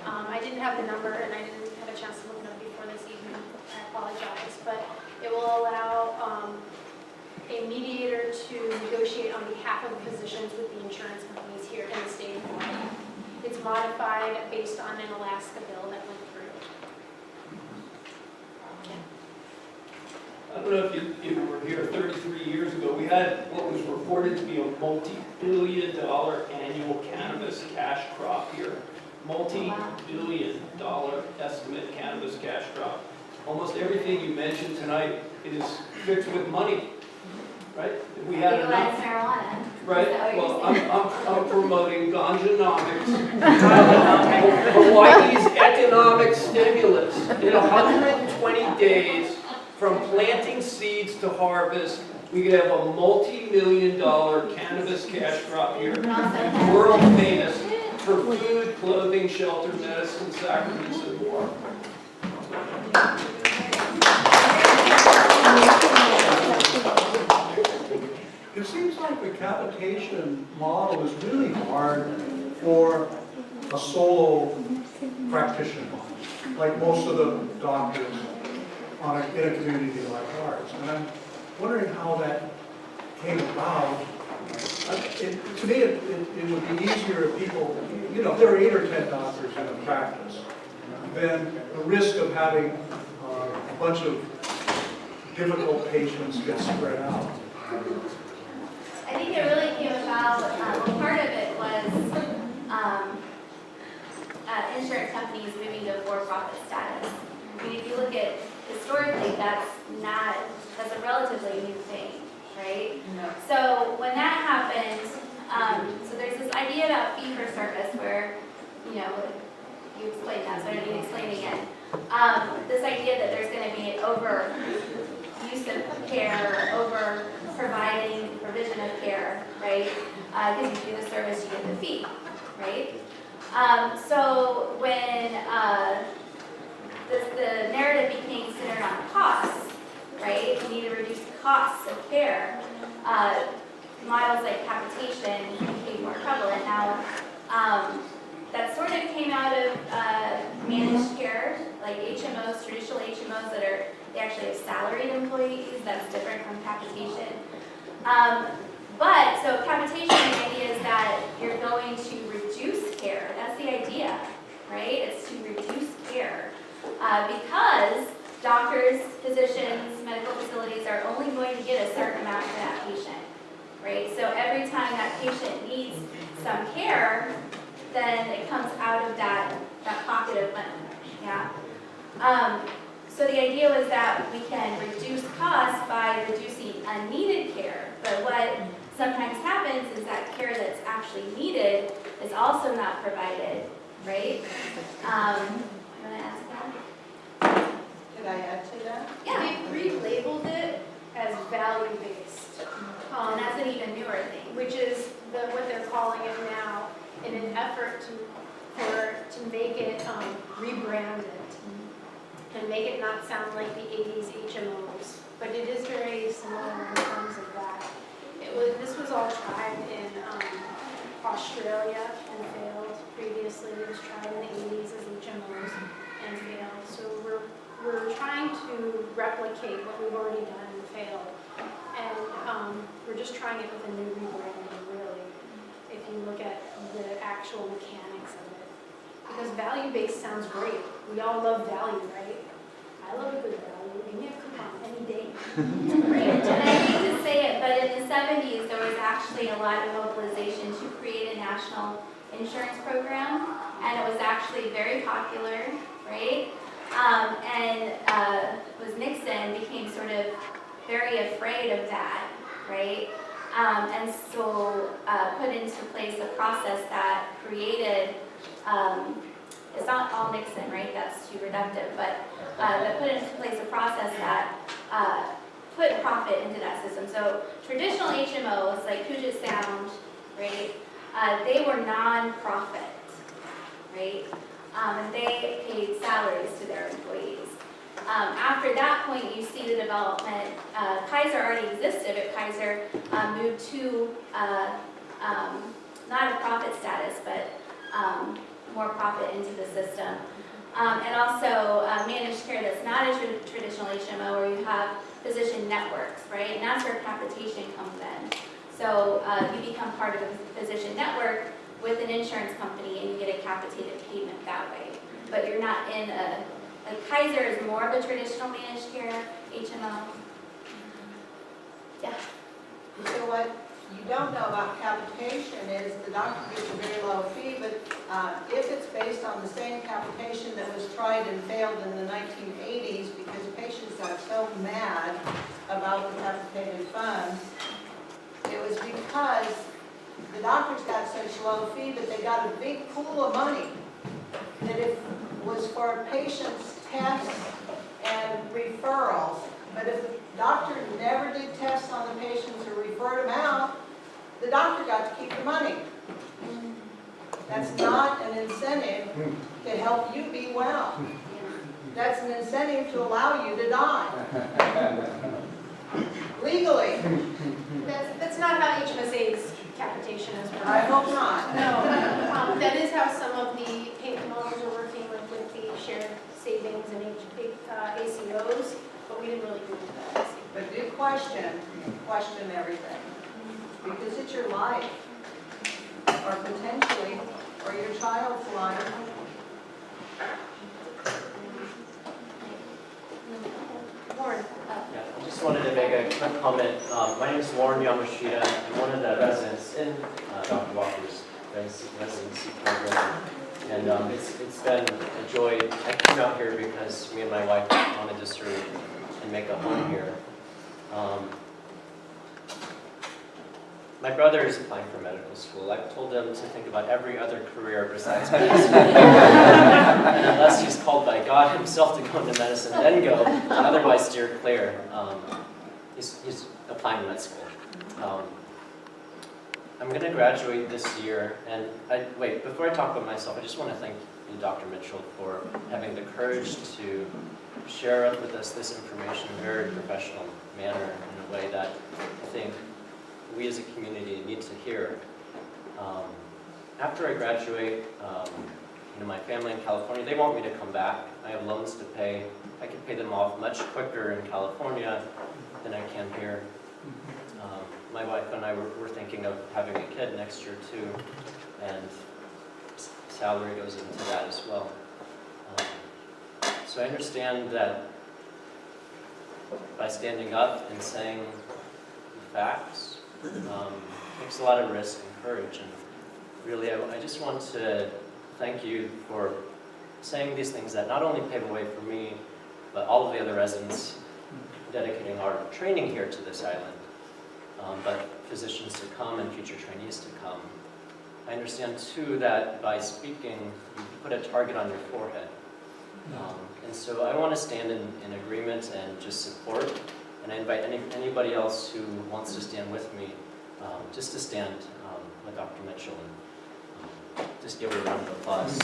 I didn't have the number and I didn't have a chance to look it up before this evening, I apologize, but it will allow a mediator to negotiate on behalf of the physicians with the insurance companies here in the state of Hawaii. It's modified based on an Alaska bill that went through. I don't know if you were here 33 years ago. We had what was reported to be a multi-billion-dollar annual cannabis cash crop here. Multi-billion-dollar estimate cannabis cash crop. Almost everything you mentioned tonight is fixed with money, right? If we had Legalize enough, marijuana. right? Is that what you're Well, saying? I'm promoting Ganjanomics, Hawaii's economic stimulus. In 120 days, from planting seeds to harvest, we could have a multi-million-dollar cannabis cash crop here, world famous for food, clothing, shelter, medicine, sacraments, and more. It seems like the capitation model is really hard for a solo practitioner, like most of the doctors in a community like ours. And I'm wondering how that came about. To me, it would be easier if people, you know, if there are 8 or 10 doctors in a practice, then the risk of having a bunch of difficult patients gets spread out. I think it really came about, part of it was insurance companies moving to for-profit status. I mean, if you look at historically, that's a relatively new thing, right? No. So when that happened, so there's this idea about fee-for-service where, you know, you explained that, so I don't need to explain it again. This idea that there's going to be an over use of care, over provision of care, right? Because you do the service, you get the fee, right? So when the narrative became centered on costs, right? We need to reduce the costs of care. Models like capitation became more prevalent. Now, that sort of came out of managed care, like HMOs, traditional HMOs that are, they actually have salaried employees. That's different from capitation. But, so capitation, the idea is that you're going to reduce care. That's the idea, right? It's to reduce care. Because doctors, physicians, medical facilities are only going to get a certain amount for that patient, right? So every time that patient needs some care, then it comes out of that pocket of money, yeah? So the idea was that we can reduce costs by reducing unneeded care, but what sometimes happens is that care that's actually needed is also not provided, right? You want to ask that? Could I add to that? Yeah. They've relabeled it as value-based. And that's an even newer thing. Which is what they're calling it now in an effort to make it rebranded and make it not sound like the 80s HMOs. But it is very similar in terms of that. This was all tried in Australia and failed. Previously, it was tried in the 80s as HMOs and failed. So we're trying to replicate what we've already done and failed. And we're just trying it with a new rebranding, really, if you look at the actual mechanics of it. Because value-based sounds great. We all love value, right? I love a good value. Give me a coupon any day. And I hate to say it, but in the 70s, there was actually a lot of mobilization to create a national insurance program, and it was actually very popular, right? Was Nixon became sort of very afraid of that, right? And so put into place a process that created, it's not all Nixon, right? That's too reductive, but that put into place a process that put profit into that system. So traditional HMOs, like Puget Sound, right? They were non-profit, right? And they paid salaries to their employees. After that point, you see the development. Kaiser already existed, but Kaiser moved to not a profit status, but more profit into the system. And also managed care that's not a traditional HMO, where you have physician networks, right? And that's where capitation comes in. So you become part of a physician network with an insurance company, and you get a capitated payment that way. But you're not in a, like Kaiser is more of a traditional managed care HMO. Yeah. So what you don't know about capitation is the doctor gets a very low fee, but if it's based on the same capitation that was tried and failed in the 1980s because patients got so mad about the capitated funds, it was because the doctors got such low fee that they got a big pool of money that it was for patients' tests and referrals. But if the doctor never did tests on the patients or referred them out, the doctor got to keep the money. That's not an incentive to help you be well. That's an incentive to allow you to die. Legally. That's not how HMSA's capitation is working. I hope not. No, that is how some of the payment models are working with the shared savings and ACOs, but we didn't really go into that. But do question everything. Because it's your life, or potentially, or your child's life. Lauren. Yeah, I just wanted to make a quick comment. My name is Lauren Yamashita. I'm one of the residents in Dr. Walker's residency program. And it's been a joy. I came out here because me and my wife wanted to serve and make a home here. My brother is applying for medical school. I've told him to think about every other career besides medicine. Unless he's called by God himself to go into medicine, then go. Otherwise, steer clear. He's applying to med school. I'm going to graduate this year. And wait, before I talk about myself, I just want to thank you, Dr. Mitchell, for having the courage to share with us this information in a very professional manner, in a way that I think we as a community need to hear. After I graduate, my family in California, they want me to come back. I have loans to pay. I can pay them off much quicker in California than I can here. My wife and I were thinking of having a kid next year too, and salary goes into that as well. So I understand that by standing up and saying the facts, takes a lot of risk and courage, and really I just want to thank you for saying these things that not only pave a way for me, but all of the other residents dedicating our training here to this island, but physicians to come and future trainees to come. I understand too that by speaking, you put a target on your forehead. And so I want to stand in agreement and just support. And I invite anybody else who wants to stand with me, just to stand with Dr. Mitchell and just give her a round of applause.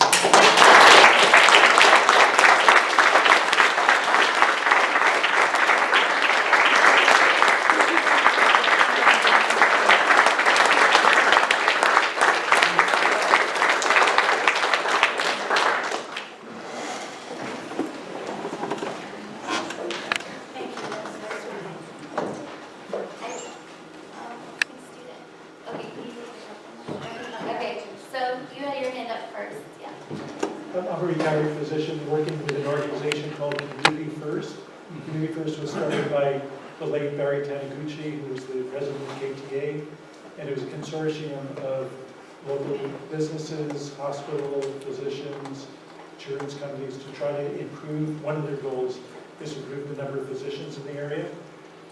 I'm a retired physician working with an organization called Community First. Community First was started by the late Barry Taniguchi, who was the president of KTA, and it was a consortium of local businesses, hospitals, physicians, insurance companies to try to improve. One of their goals is to improve the number of physicians in the area.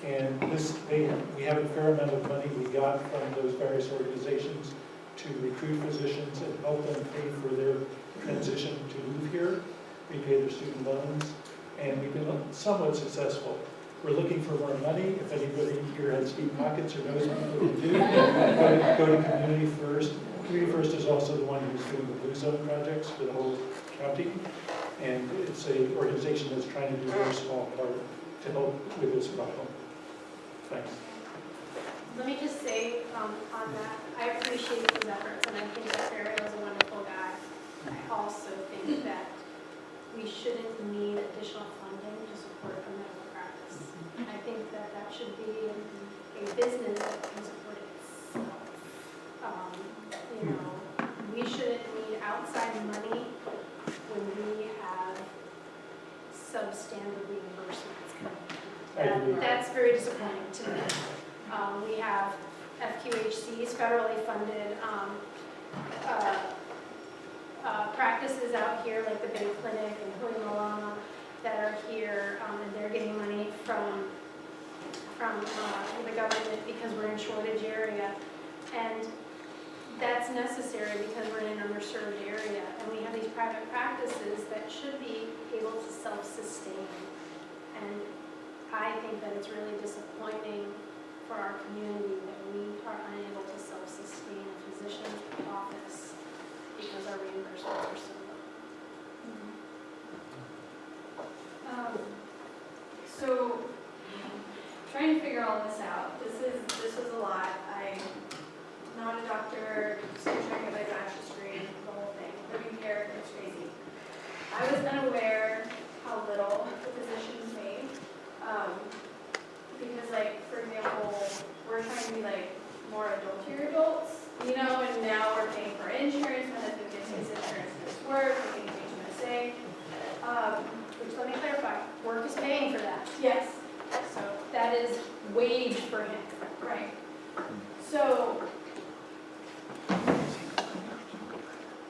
And we have a fair amount of money we got from those various organizations to recruit physicians and help them pay for their transition to move here, repay their student loans, and we've been somewhat successful. We're looking for more money. If anybody here has deep pockets or knows what people can do, go to Community First. Community First is also the one who's doing the Blue Zone projects for the whole county, and it's an organization that's trying to do a very small part to help with this problem. Thanks. Let me just say on that, I appreciate his efforts, and I think that Barry was a wonderful guy. I also think that we shouldn't need additional funding to support a medical practice. I think that that should be a business that can support itself. You know, we shouldn't need outside money when we have substandard reimbursements coming in. That's very disappointing to me. We have FQHCs, federally funded practices out here, like the Bay Clinic and Holy Malama, that are here, and they're getting money from the government because we're in shortage area. And that's necessary because we're in an underserved area, and we have these private practices that should be able to self-sustain. And I think that it's really disappointing for our community that we are unable to self-sustain a physician's office because our reimbursements are so low. So, trying to figure all this out, this was a lot. I'm not a doctor, still trying to get my bachelor's degree, the whole thing. Living here, it's crazy. I was unaware how little the physicians made. Because, like, for example, we're trying to be, like, more adultier adults, you know, and now we're paying for insurance. My husband gets his insurance for his work, we can HMSA. Which, let me clarify, work is paying for that. Yes. So that is wage for him. Right. So,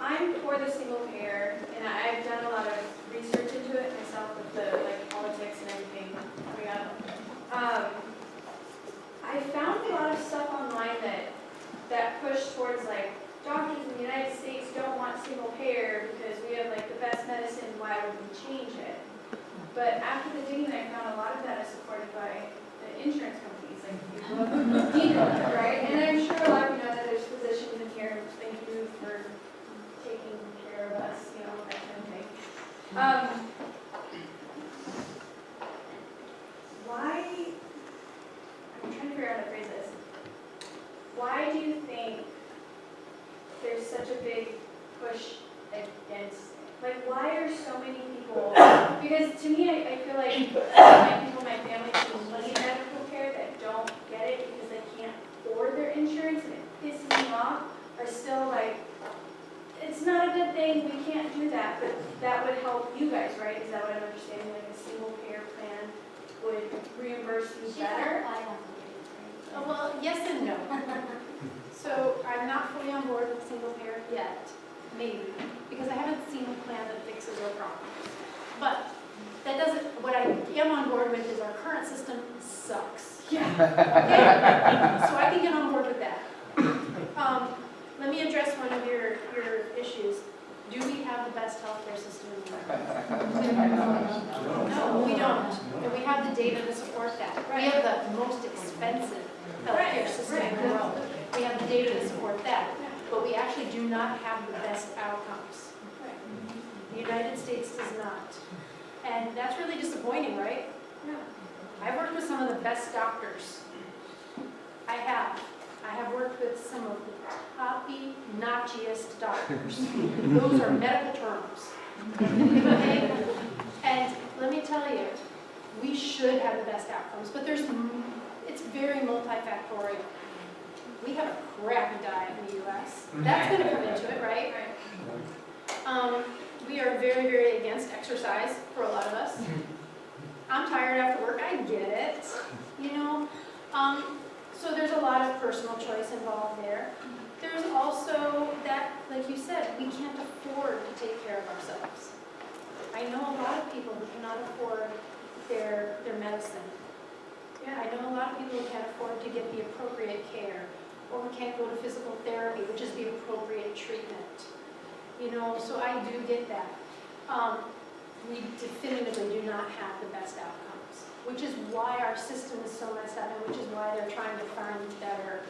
I'm for the single payer, and I've done a lot of research into it myself with the, like, politics and everything coming up. I found a lot of stuff online that pushed towards, like, doctors in the United States don't want single payer because we have, like, the best medicine, why would we change it? But after the digging, I found a lot of that is supported by the insurance companies, like people, right? And I'm sure a lot of you know that there's physicians in here, thank you for taking care of us, you know, that kind of thing. Why, I'm trying to figure out how to phrase this. Why do you think there's such a big push against, like, why are so many people, because to me, I feel like my people, my family who need medical care that don't get it because they can't afford their insurance and it pisses me off, are still like, it's not a good thing, we can't do that, but that would help you guys, right? Is that what I'm understanding? Like a single payer plan would reimburse you better? Oh, well, yes and no. So I'm not fully on board with single payer yet, maybe, because I haven't seen a plan that fixes our problems. But that doesn't, what I am on board with is our current system sucks. Yeah. Okay? So I can get on board with that. Let me address one of your issues. Do we have the best healthcare system in America? No, we don't. And we have the data to support that. We have the most expensive healthcare system in the world. We have the data to support that. But we actually do not have the best outcomes. The United States does not. And that's really disappointing, right? Yeah. I've worked with some of the best doctors. I have worked with some of the toppy-notchiest doctors. Those are medical terms. Okay? And let me tell you, we should have the best outcomes, but it's very multifactorial. We have a crappy diet in the U.S. That's going to come into it, right? We are very, very against exercise for a lot of us. I'm tired after work, I get it, you know. So there's a lot of personal choice involved there. There's also that, like you said, we can't afford to take care of ourselves. I know a lot of people who cannot afford their medicine. Yeah, I know a lot of people who can't afford to get the appropriate care, or who can't go to physical therapy, which is the appropriate treatment. You know, so I do get that. We definitively do not have the best outcomes, which is why our system is so messed up, and which is why they're trying to find better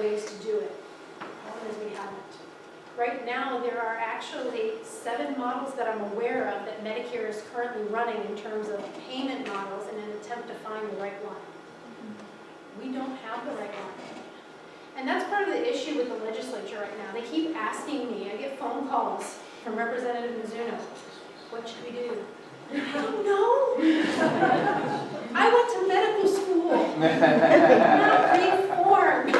ways to do it. Problem is we haven't. Right now, there are actually 7 models that I'm aware of that Medicare is currently running in terms of payment models in an attempt to find the right one. We don't have the right one. And that's part of the issue with the legislature right now. They keep asking me, I get phone calls from Representative Mizuno, what should we do? I don't know. I went to medical school, not reform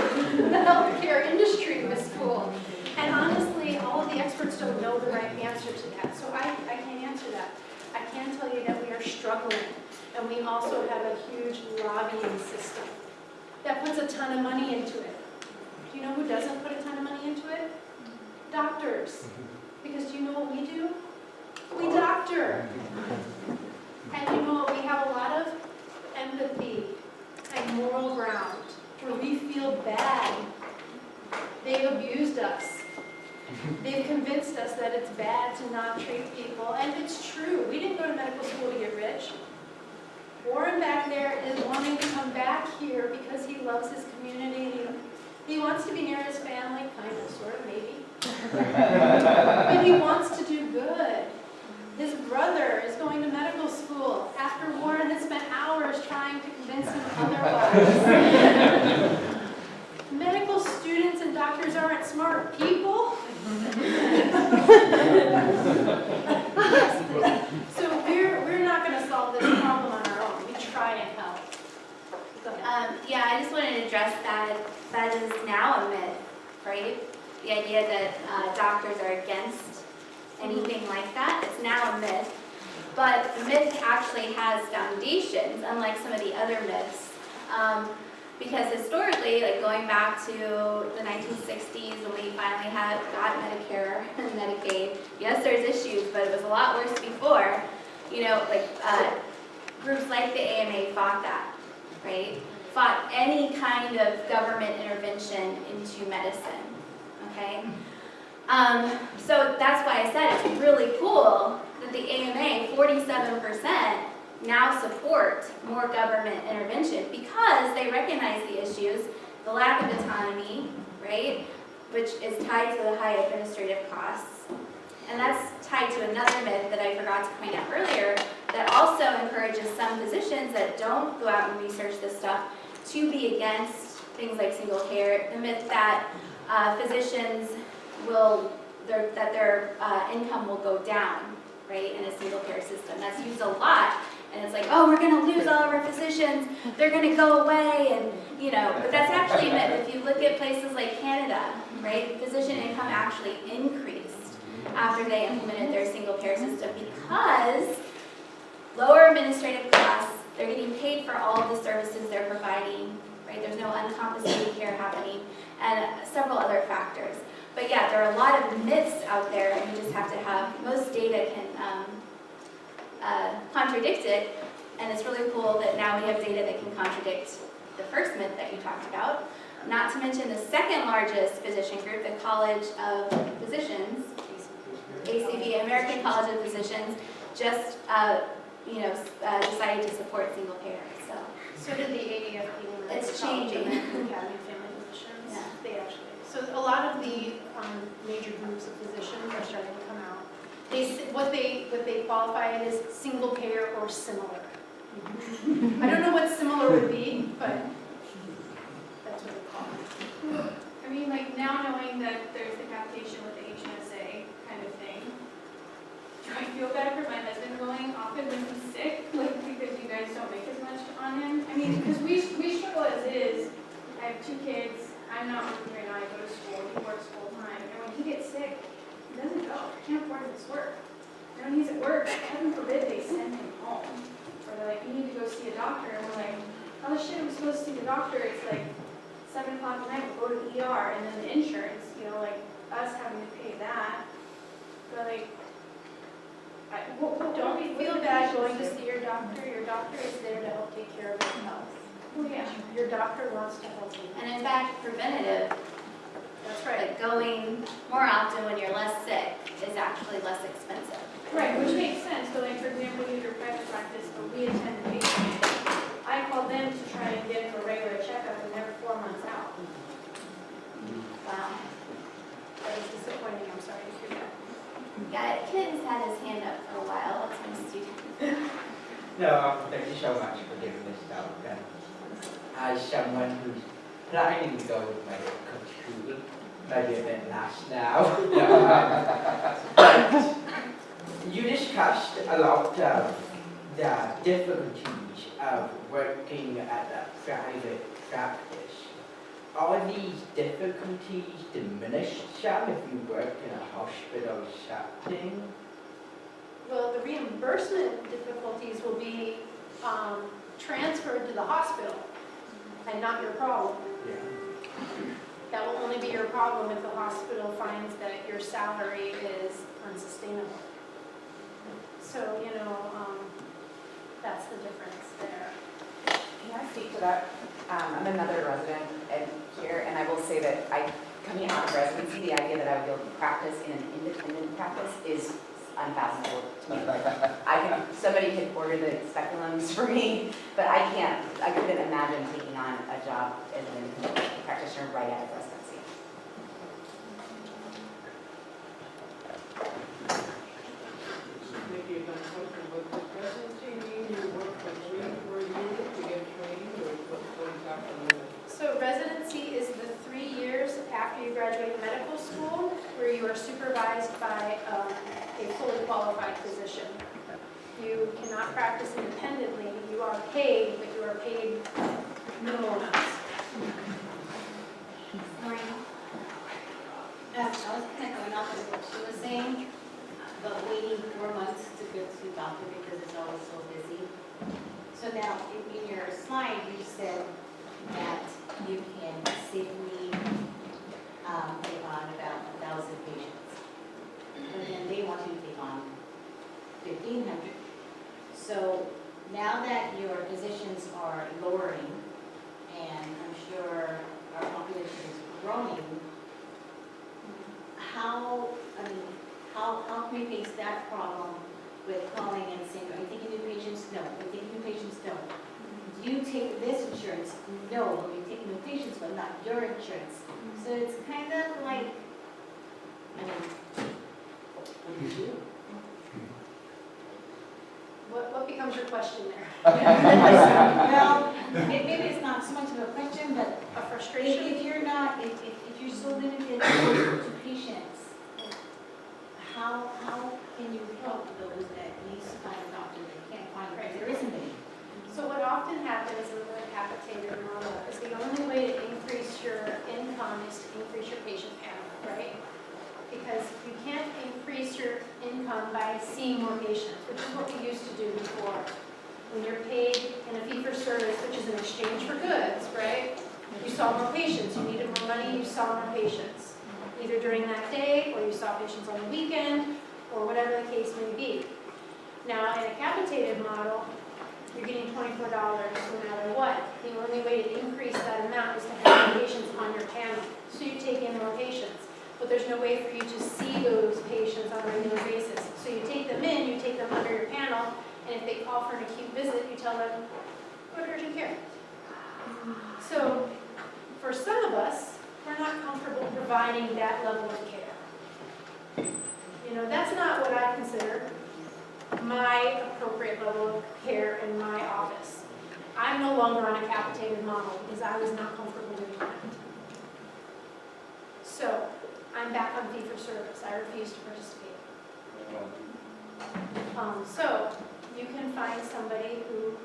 the healthcare industry with school. And honestly, all of the experts don't know the right answer to that. So I can't answer that. I can tell you that we are struggling. And we also have a huge lobbying system that puts a ton of money into it. Do you know who doesn't put a ton of money into it? Doctors. Because do you know what we do? We doctor. And you know what? We have a lot of empathy and moral ground where we feel bad. They've abused us. They've convinced us that it's bad to not treat people. And it's true. We didn't go to medical school to get rich. Warren back there is wanting to come back here because he loves his community. He wants to be near his family, kind of, sort of, maybe. But he wants to do good. His brother is going to medical school after Warren has spent hours trying to convince him otherwise. Medical students and doctors aren't smart people. So we're not going to solve this problem on our own. We try and help. Go ahead. Yeah, I just wanted to address that is now a myth, right? The idea that doctors are against anything like that, it's now a myth. But the myth actually has foundations, unlike some of the other myths. Because historically, like going back to the 1960s when we finally got Medicare and Medicaid, yes, there's issues, but it was a lot worse before. You know, like groups like the AMA fought that, right? Fought any kind of government intervention into medicine, okay? So that's why I said it's really cool that the AMA, 47%, now support more government intervention because they recognize the issues, the lack of autonomy, right, which is tied to the high administrative costs. And that's tied to another myth that I forgot to point out earlier that also encourages some physicians that don't go out and research this stuff to be against things like single care, the myth that physicians that their income will go down, right, in a single care system. That's used a lot. And it's like, oh, we're going to lose all of our physicians. They're going to go away. And, you know, but that's actually a myth. If you look at places like Canada, right, physician income actually increased after they implemented their single care system because lower administrative costs, they're getting paid for all of the services they're providing, right? There's no uncompensated care happening, and several other factors. But yeah, there are a lot of myths out there, and we just have to have, most data can contradict it, and it's really cool that now we have data that can contradict the first myth that you talked about. Not to mention the second largest physician group, the College of Physicians, ACV, American College of Physicians, just decided to support single payer. So did the AAFP. It's changing. Academy of Family Physicians. Yeah. They actually. So a lot of the major groups of physicians are starting to come out. What they qualify it as single payer or similar. I don't know what similar would be, but that's what they call it. I mean, like now knowing that there's the capitation with the HMSA kind of thing, do I feel better for my husband going often when he's sick? Like because you guys don't make as much on him? I mean, because we struggle as it is. I have 2 kids. I'm not working right now. I go to school. He works full time. And when he gets sick, he doesn't go, he can't afford this work. And when he's at work, heaven forbid they send him home. Or they're like, you need to go see a doctor, and we're like, oh shit, I'm supposed to see the doctor, it's like 7 o'clock at night, we'll go to the ER, and then the insurance, you know, like, us having to pay that. But like, Don't feel bad going to see your doctor is there to help take care of your health. well, yeah. Your doctor wants to help you. And in fact, preventative, That's right. like going more often when you're less sick, is actually less expensive. Right, which makes sense, but like, for example, you have your private practice, but we attend the patient. I call them to try and get him a regular checkup, and they're 4 months out. Wow. That is disappointing, I'm sorry to hear that. Yeah, Ken's had his hand up for a while, that's my student. No, thank you so much for giving this talk. And as someone who's planning to go with medical school, maybe a bit last now, but you discussed a lot of the difficulties of working at a private practice. Are these difficulties diminished some if you work in a hospital setting? Well, the reimbursement difficulties will be transferred to the hospital and not your problem. Yeah. That will only be your problem if the hospital finds that your salary is unsustainable. So, you know, that's the difference there. Can I speak to that? I'm another resident here, and I will say that coming out of residency, the idea that I would be able to practice in an independent practice is unfathomable to me. Somebody could order the speculums for me, but I couldn't imagine taking on a job as an independent practitioner right out of residency. Maybe if I'm talking about the residency, you work for 3 or 4 years to get trained, or what exactly? So residency is the 3 years after you graduate medical school where you are supervised by a fully qualified physician. You cannot practice independently. You are paid, but you are paid minimal amounts. I was kind of going off of what she was saying, but waiting 4 months to go to the doctor because it's always so busy. So now, in your slide, you said that you can safely take on about 1,000 patients. But then they want you to take on 1,500. So now that your physicians are lowering, and I'm sure our population is growing, how can we face that problem with calling and saying, are you taking new patients? No. Are you taking new patients? No. Do you take this insurance? No. Are you taking new patients, but not your insurance? So it's kind of like, what do you do? What becomes your question there? Well, maybe it's not so much of a question, but A frustration? if you're not, if you're so limited to patients, how can you help those that need to find a doctor they can't find because there isn't any? So what often happens in the capitated model is the only way to increase your income is to increase your patient panel, right? Because you can't increase your income by seeing more patients, which is what we used to do before. When you're paid in a fee-for-service, which is in exchange for goods, right? You saw more patients, you needed more money, you saw more patients. Either during that day, or you saw patients on the weekend, or whatever the case may be. Now, in a capitated model, you're getting $24 no matter what. The only way to increase that amount is to have more patients on your panel. So you take in more patients. But there's no way for you to see those patients on a regular basis. So you take them in, you take them under your panel, and if they call for an acute visit, you tell them, go to urgent care. So for some of us, we're not comfortable providing that level of care. You know, that's not what I consider my appropriate level of care in my office. I'm no longer on a capitated model because I was not comfortable doing that. So I'm back on fee-for-service. I refuse to participate. So you can find somebody who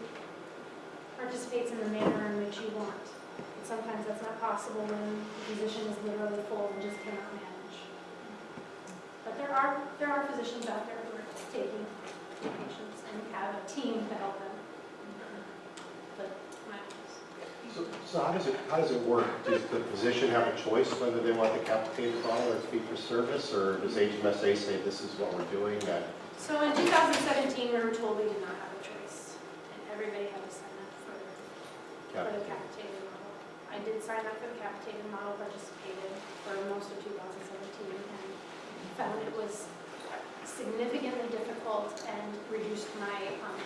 participates in the manner in which you want. But sometimes that's not possible when the physician is literally full and just cannot manage. But there are physicians out there who are taking patients and have a team to help them. But my So how does it work? Does the physician have a choice whether they want the capitated model or fee for service, or does HMSA say this is what we're doing? So in 2017, we were told we did not have a choice, and everybody had to sign up for the capitated model. I did sign up for the capitated model, participated for most of 2017, and found it was significantly difficult and reduced my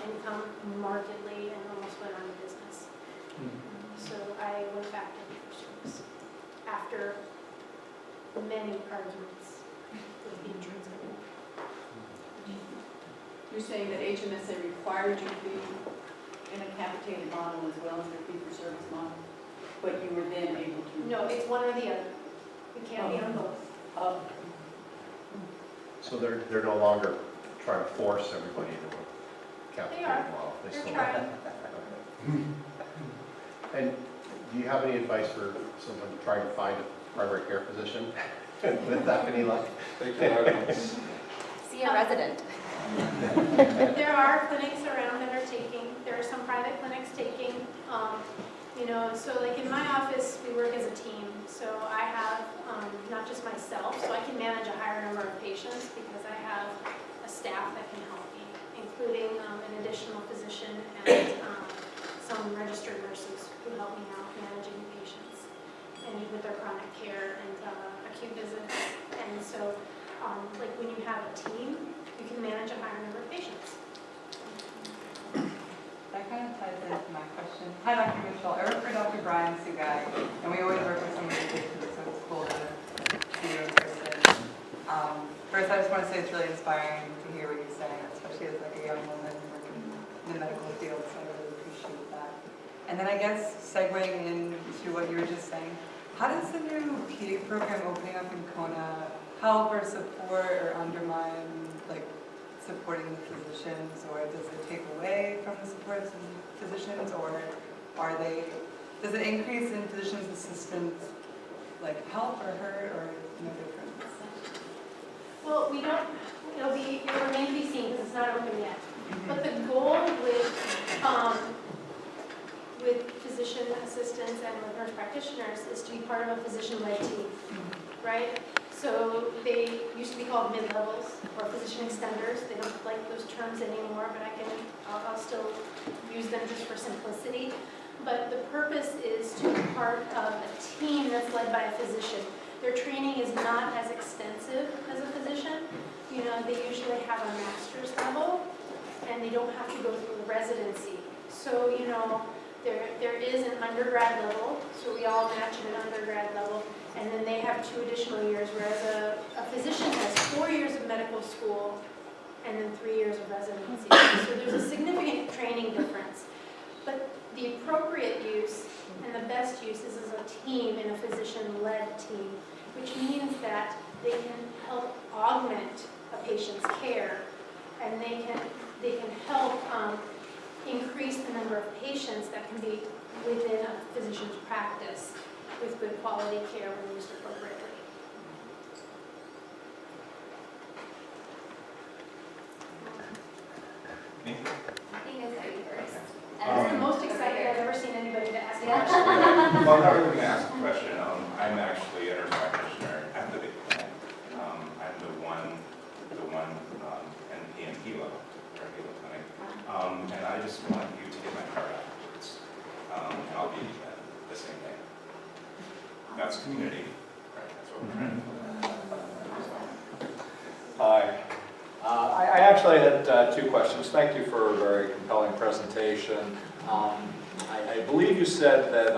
income markedly and almost went out of business. So I went back to fee for service after many arguments with the insurance company. You're saying that HMSA required you to be in a capitated model as well as the fee-for-service model, but you were then able to? No, it's one or the other. We can't be on both. So they're no longer trying to force everybody into a capitated model? They're trying. And do you have any advice for someone trying to find a primary care physician without any luck? See a resident. There are clinics around that are taking, there are some private clinics taking, so like in my office, we work as a team. So I have not just myself, so I can manage a higher number of patients because I have a staff that can help me, including an additional physician and some registered nurses who help me out managing patients and with their chronic care and acute visits. And so like when you have a team, you can manage a higher number of patients. That kind of ties into my question. Hi, Dr. Mitchell. I work for Dr. Brian Sugai, and we always work with somebody who takes to the school to see you in person. First, I just want to say it's really inspiring to hear what you're saying, especially as like a young woman working in the medical field, so I really appreciate that. And then I guess segueing into what you were just saying, how does the new PA program opening up in Kona help or support or undermine supporting the physicians, or does it take away from the support of physicians, or does it increase in physicians' assistants help or hurt, or no difference? Well, it'll remain to be seen because it's not open yet. But the goal with physician assistants and with nurse practitioners is to be part of a physician-led team, right? So they used to be called mid-levels or physician extenders. They don't like those terms anymore, but I'll still use them just for simplicity. But the purpose is to be part of a team that's led by a physician. Their training is not as extensive as a physician. They usually have a master's level, and they don't have to go through a residency. So, there is an undergrad level, so we all match at an undergrad level. And then they have 2 additional years, whereas a physician has 4 years of medical school and then 3 years of residency. So there's a significant training difference. But the appropriate use and the best use is as a team, in a physician-led team, which means that they can help augment a patient's care, and they can help increase the number of patients that can be within a physician's practice with good quality care when used appropriately. I think it's going to be first. That's the most excited I've ever seen anybody to ask a Yeah. question. Well, I'm not really going to ask a question. I'm actually a nurse practitioner at the big clinic. I'm the one in Hilo, our Hilo clinic. And I just want you to get my card afterwards. And I'll be the same thing. That's community, right? That's what we're trying to do. Hi. I actually had 2 questions. Thank you for a very compelling presentation. I believe you said that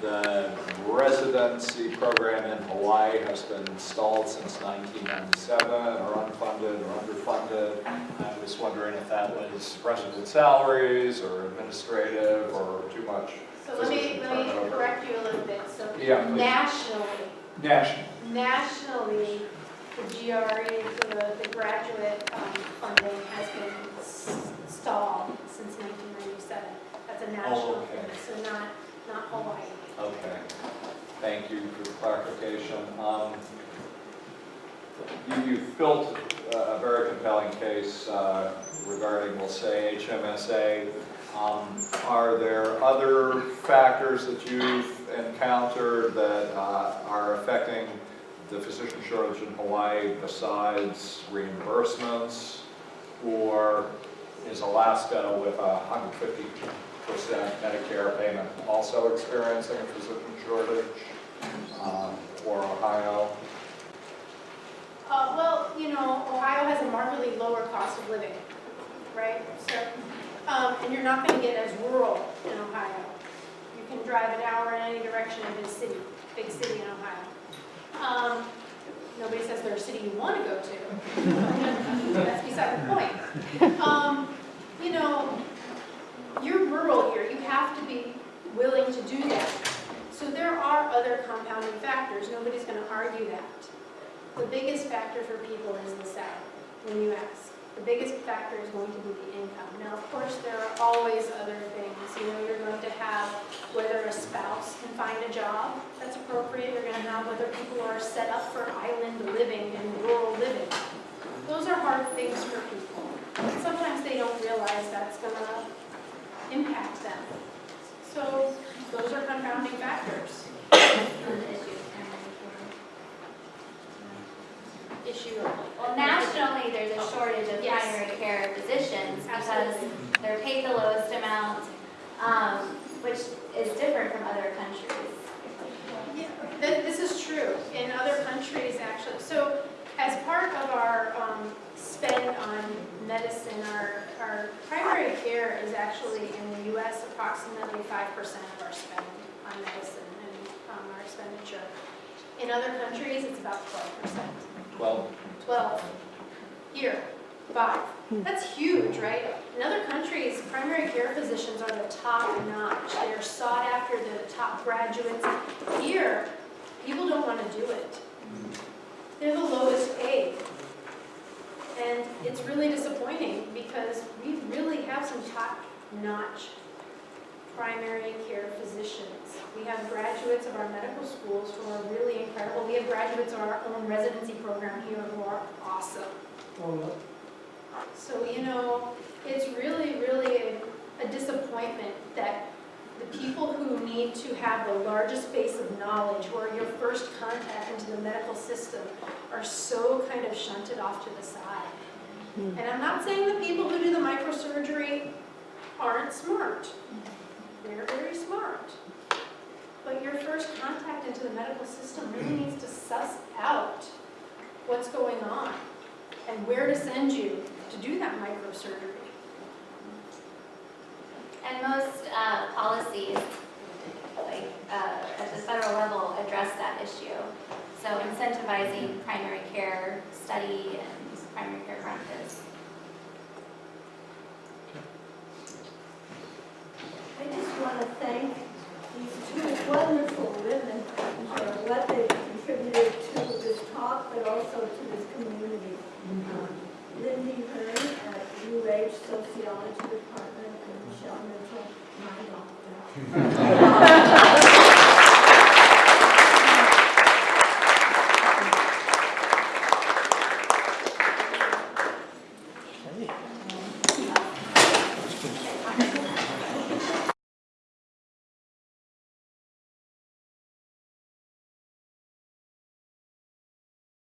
the residency program in Hawaii has been stalled since 1997, or unfunded or underfunded. I was wondering if that was resident salaries or administrative or too much. So let me correct you a little bit. So Yeah, please. nationally, the GRE, the graduate funding has been stalled since 1997. That's a national thing, so not Hawaii. Okay, thank you for the clarification. you've built a very compelling case regarding, we'll say, HMSA. Are there other factors that you've encountered that are affecting the physician shortage in Hawaii besides reimbursements? Or is Alaska with 150% Medicare payment also experiencing a physician shortage? Or Ohio? Well, you know, Ohio has a markedly lower cost of living, right? So, and you're not going to get as rural in Ohio. You can drive an hour in any direction in this city, big city in Ohio. Nobody says they're a city you want to go to. That's beside the point. You know, you're rural here. You have to be willing to do that. So there are other compounding factors. Nobody's going to argue that. The biggest factor for people is the salary, when you ask. The biggest factor is going to be the income. Now, of course, there are always other things. You know, you're going to have whether a spouse can find a job that's appropriate. You're going to have whether people are set up for island living and rural living. Those are hard things for people. Sometimes they don't realize that's going to impact them. So those are compounding factors. Well, nationally, there's a shortage of primary care physicians because they're paid the lowest amount, which is different from other countries. Yeah, this is true. In other countries, actually. So as part of our spend on medicine, our primary care is actually in the U.S. approximately 5% of our spend on medicine and our expenditure. In other countries, it's about 12%. 12. Here, 5. That's huge, right? In other countries, primary care physicians are the top notch. They are sought after, the top graduates. Here, people don't want to do it. They're the lowest paid. And it's really disappointing because we really have some top-notch primary care physicians. We have graduates of our medical schools who are really incredible. We have graduates of our own residency program here who are awesome. So, you know, it's really, really a disappointment that the people who need to have the largest base of knowledge, who are your first contact into the medical system, are so kind of shunted off to the side. And I'm not saying the people who do the microsurgery aren't smart. They're very smart. But your first contact into the medical system really needs to suss out what's going on and where to send you to do that microsurgery. And most policies, like at the federal level, address that issue. So incentivizing primary care study and primary care practice. I just want to thank these two wonderful women for what they've contributed to this talk, but also to this community. Lindy Hern at UH Sociology Department and Michelle Mitchell, my doctor.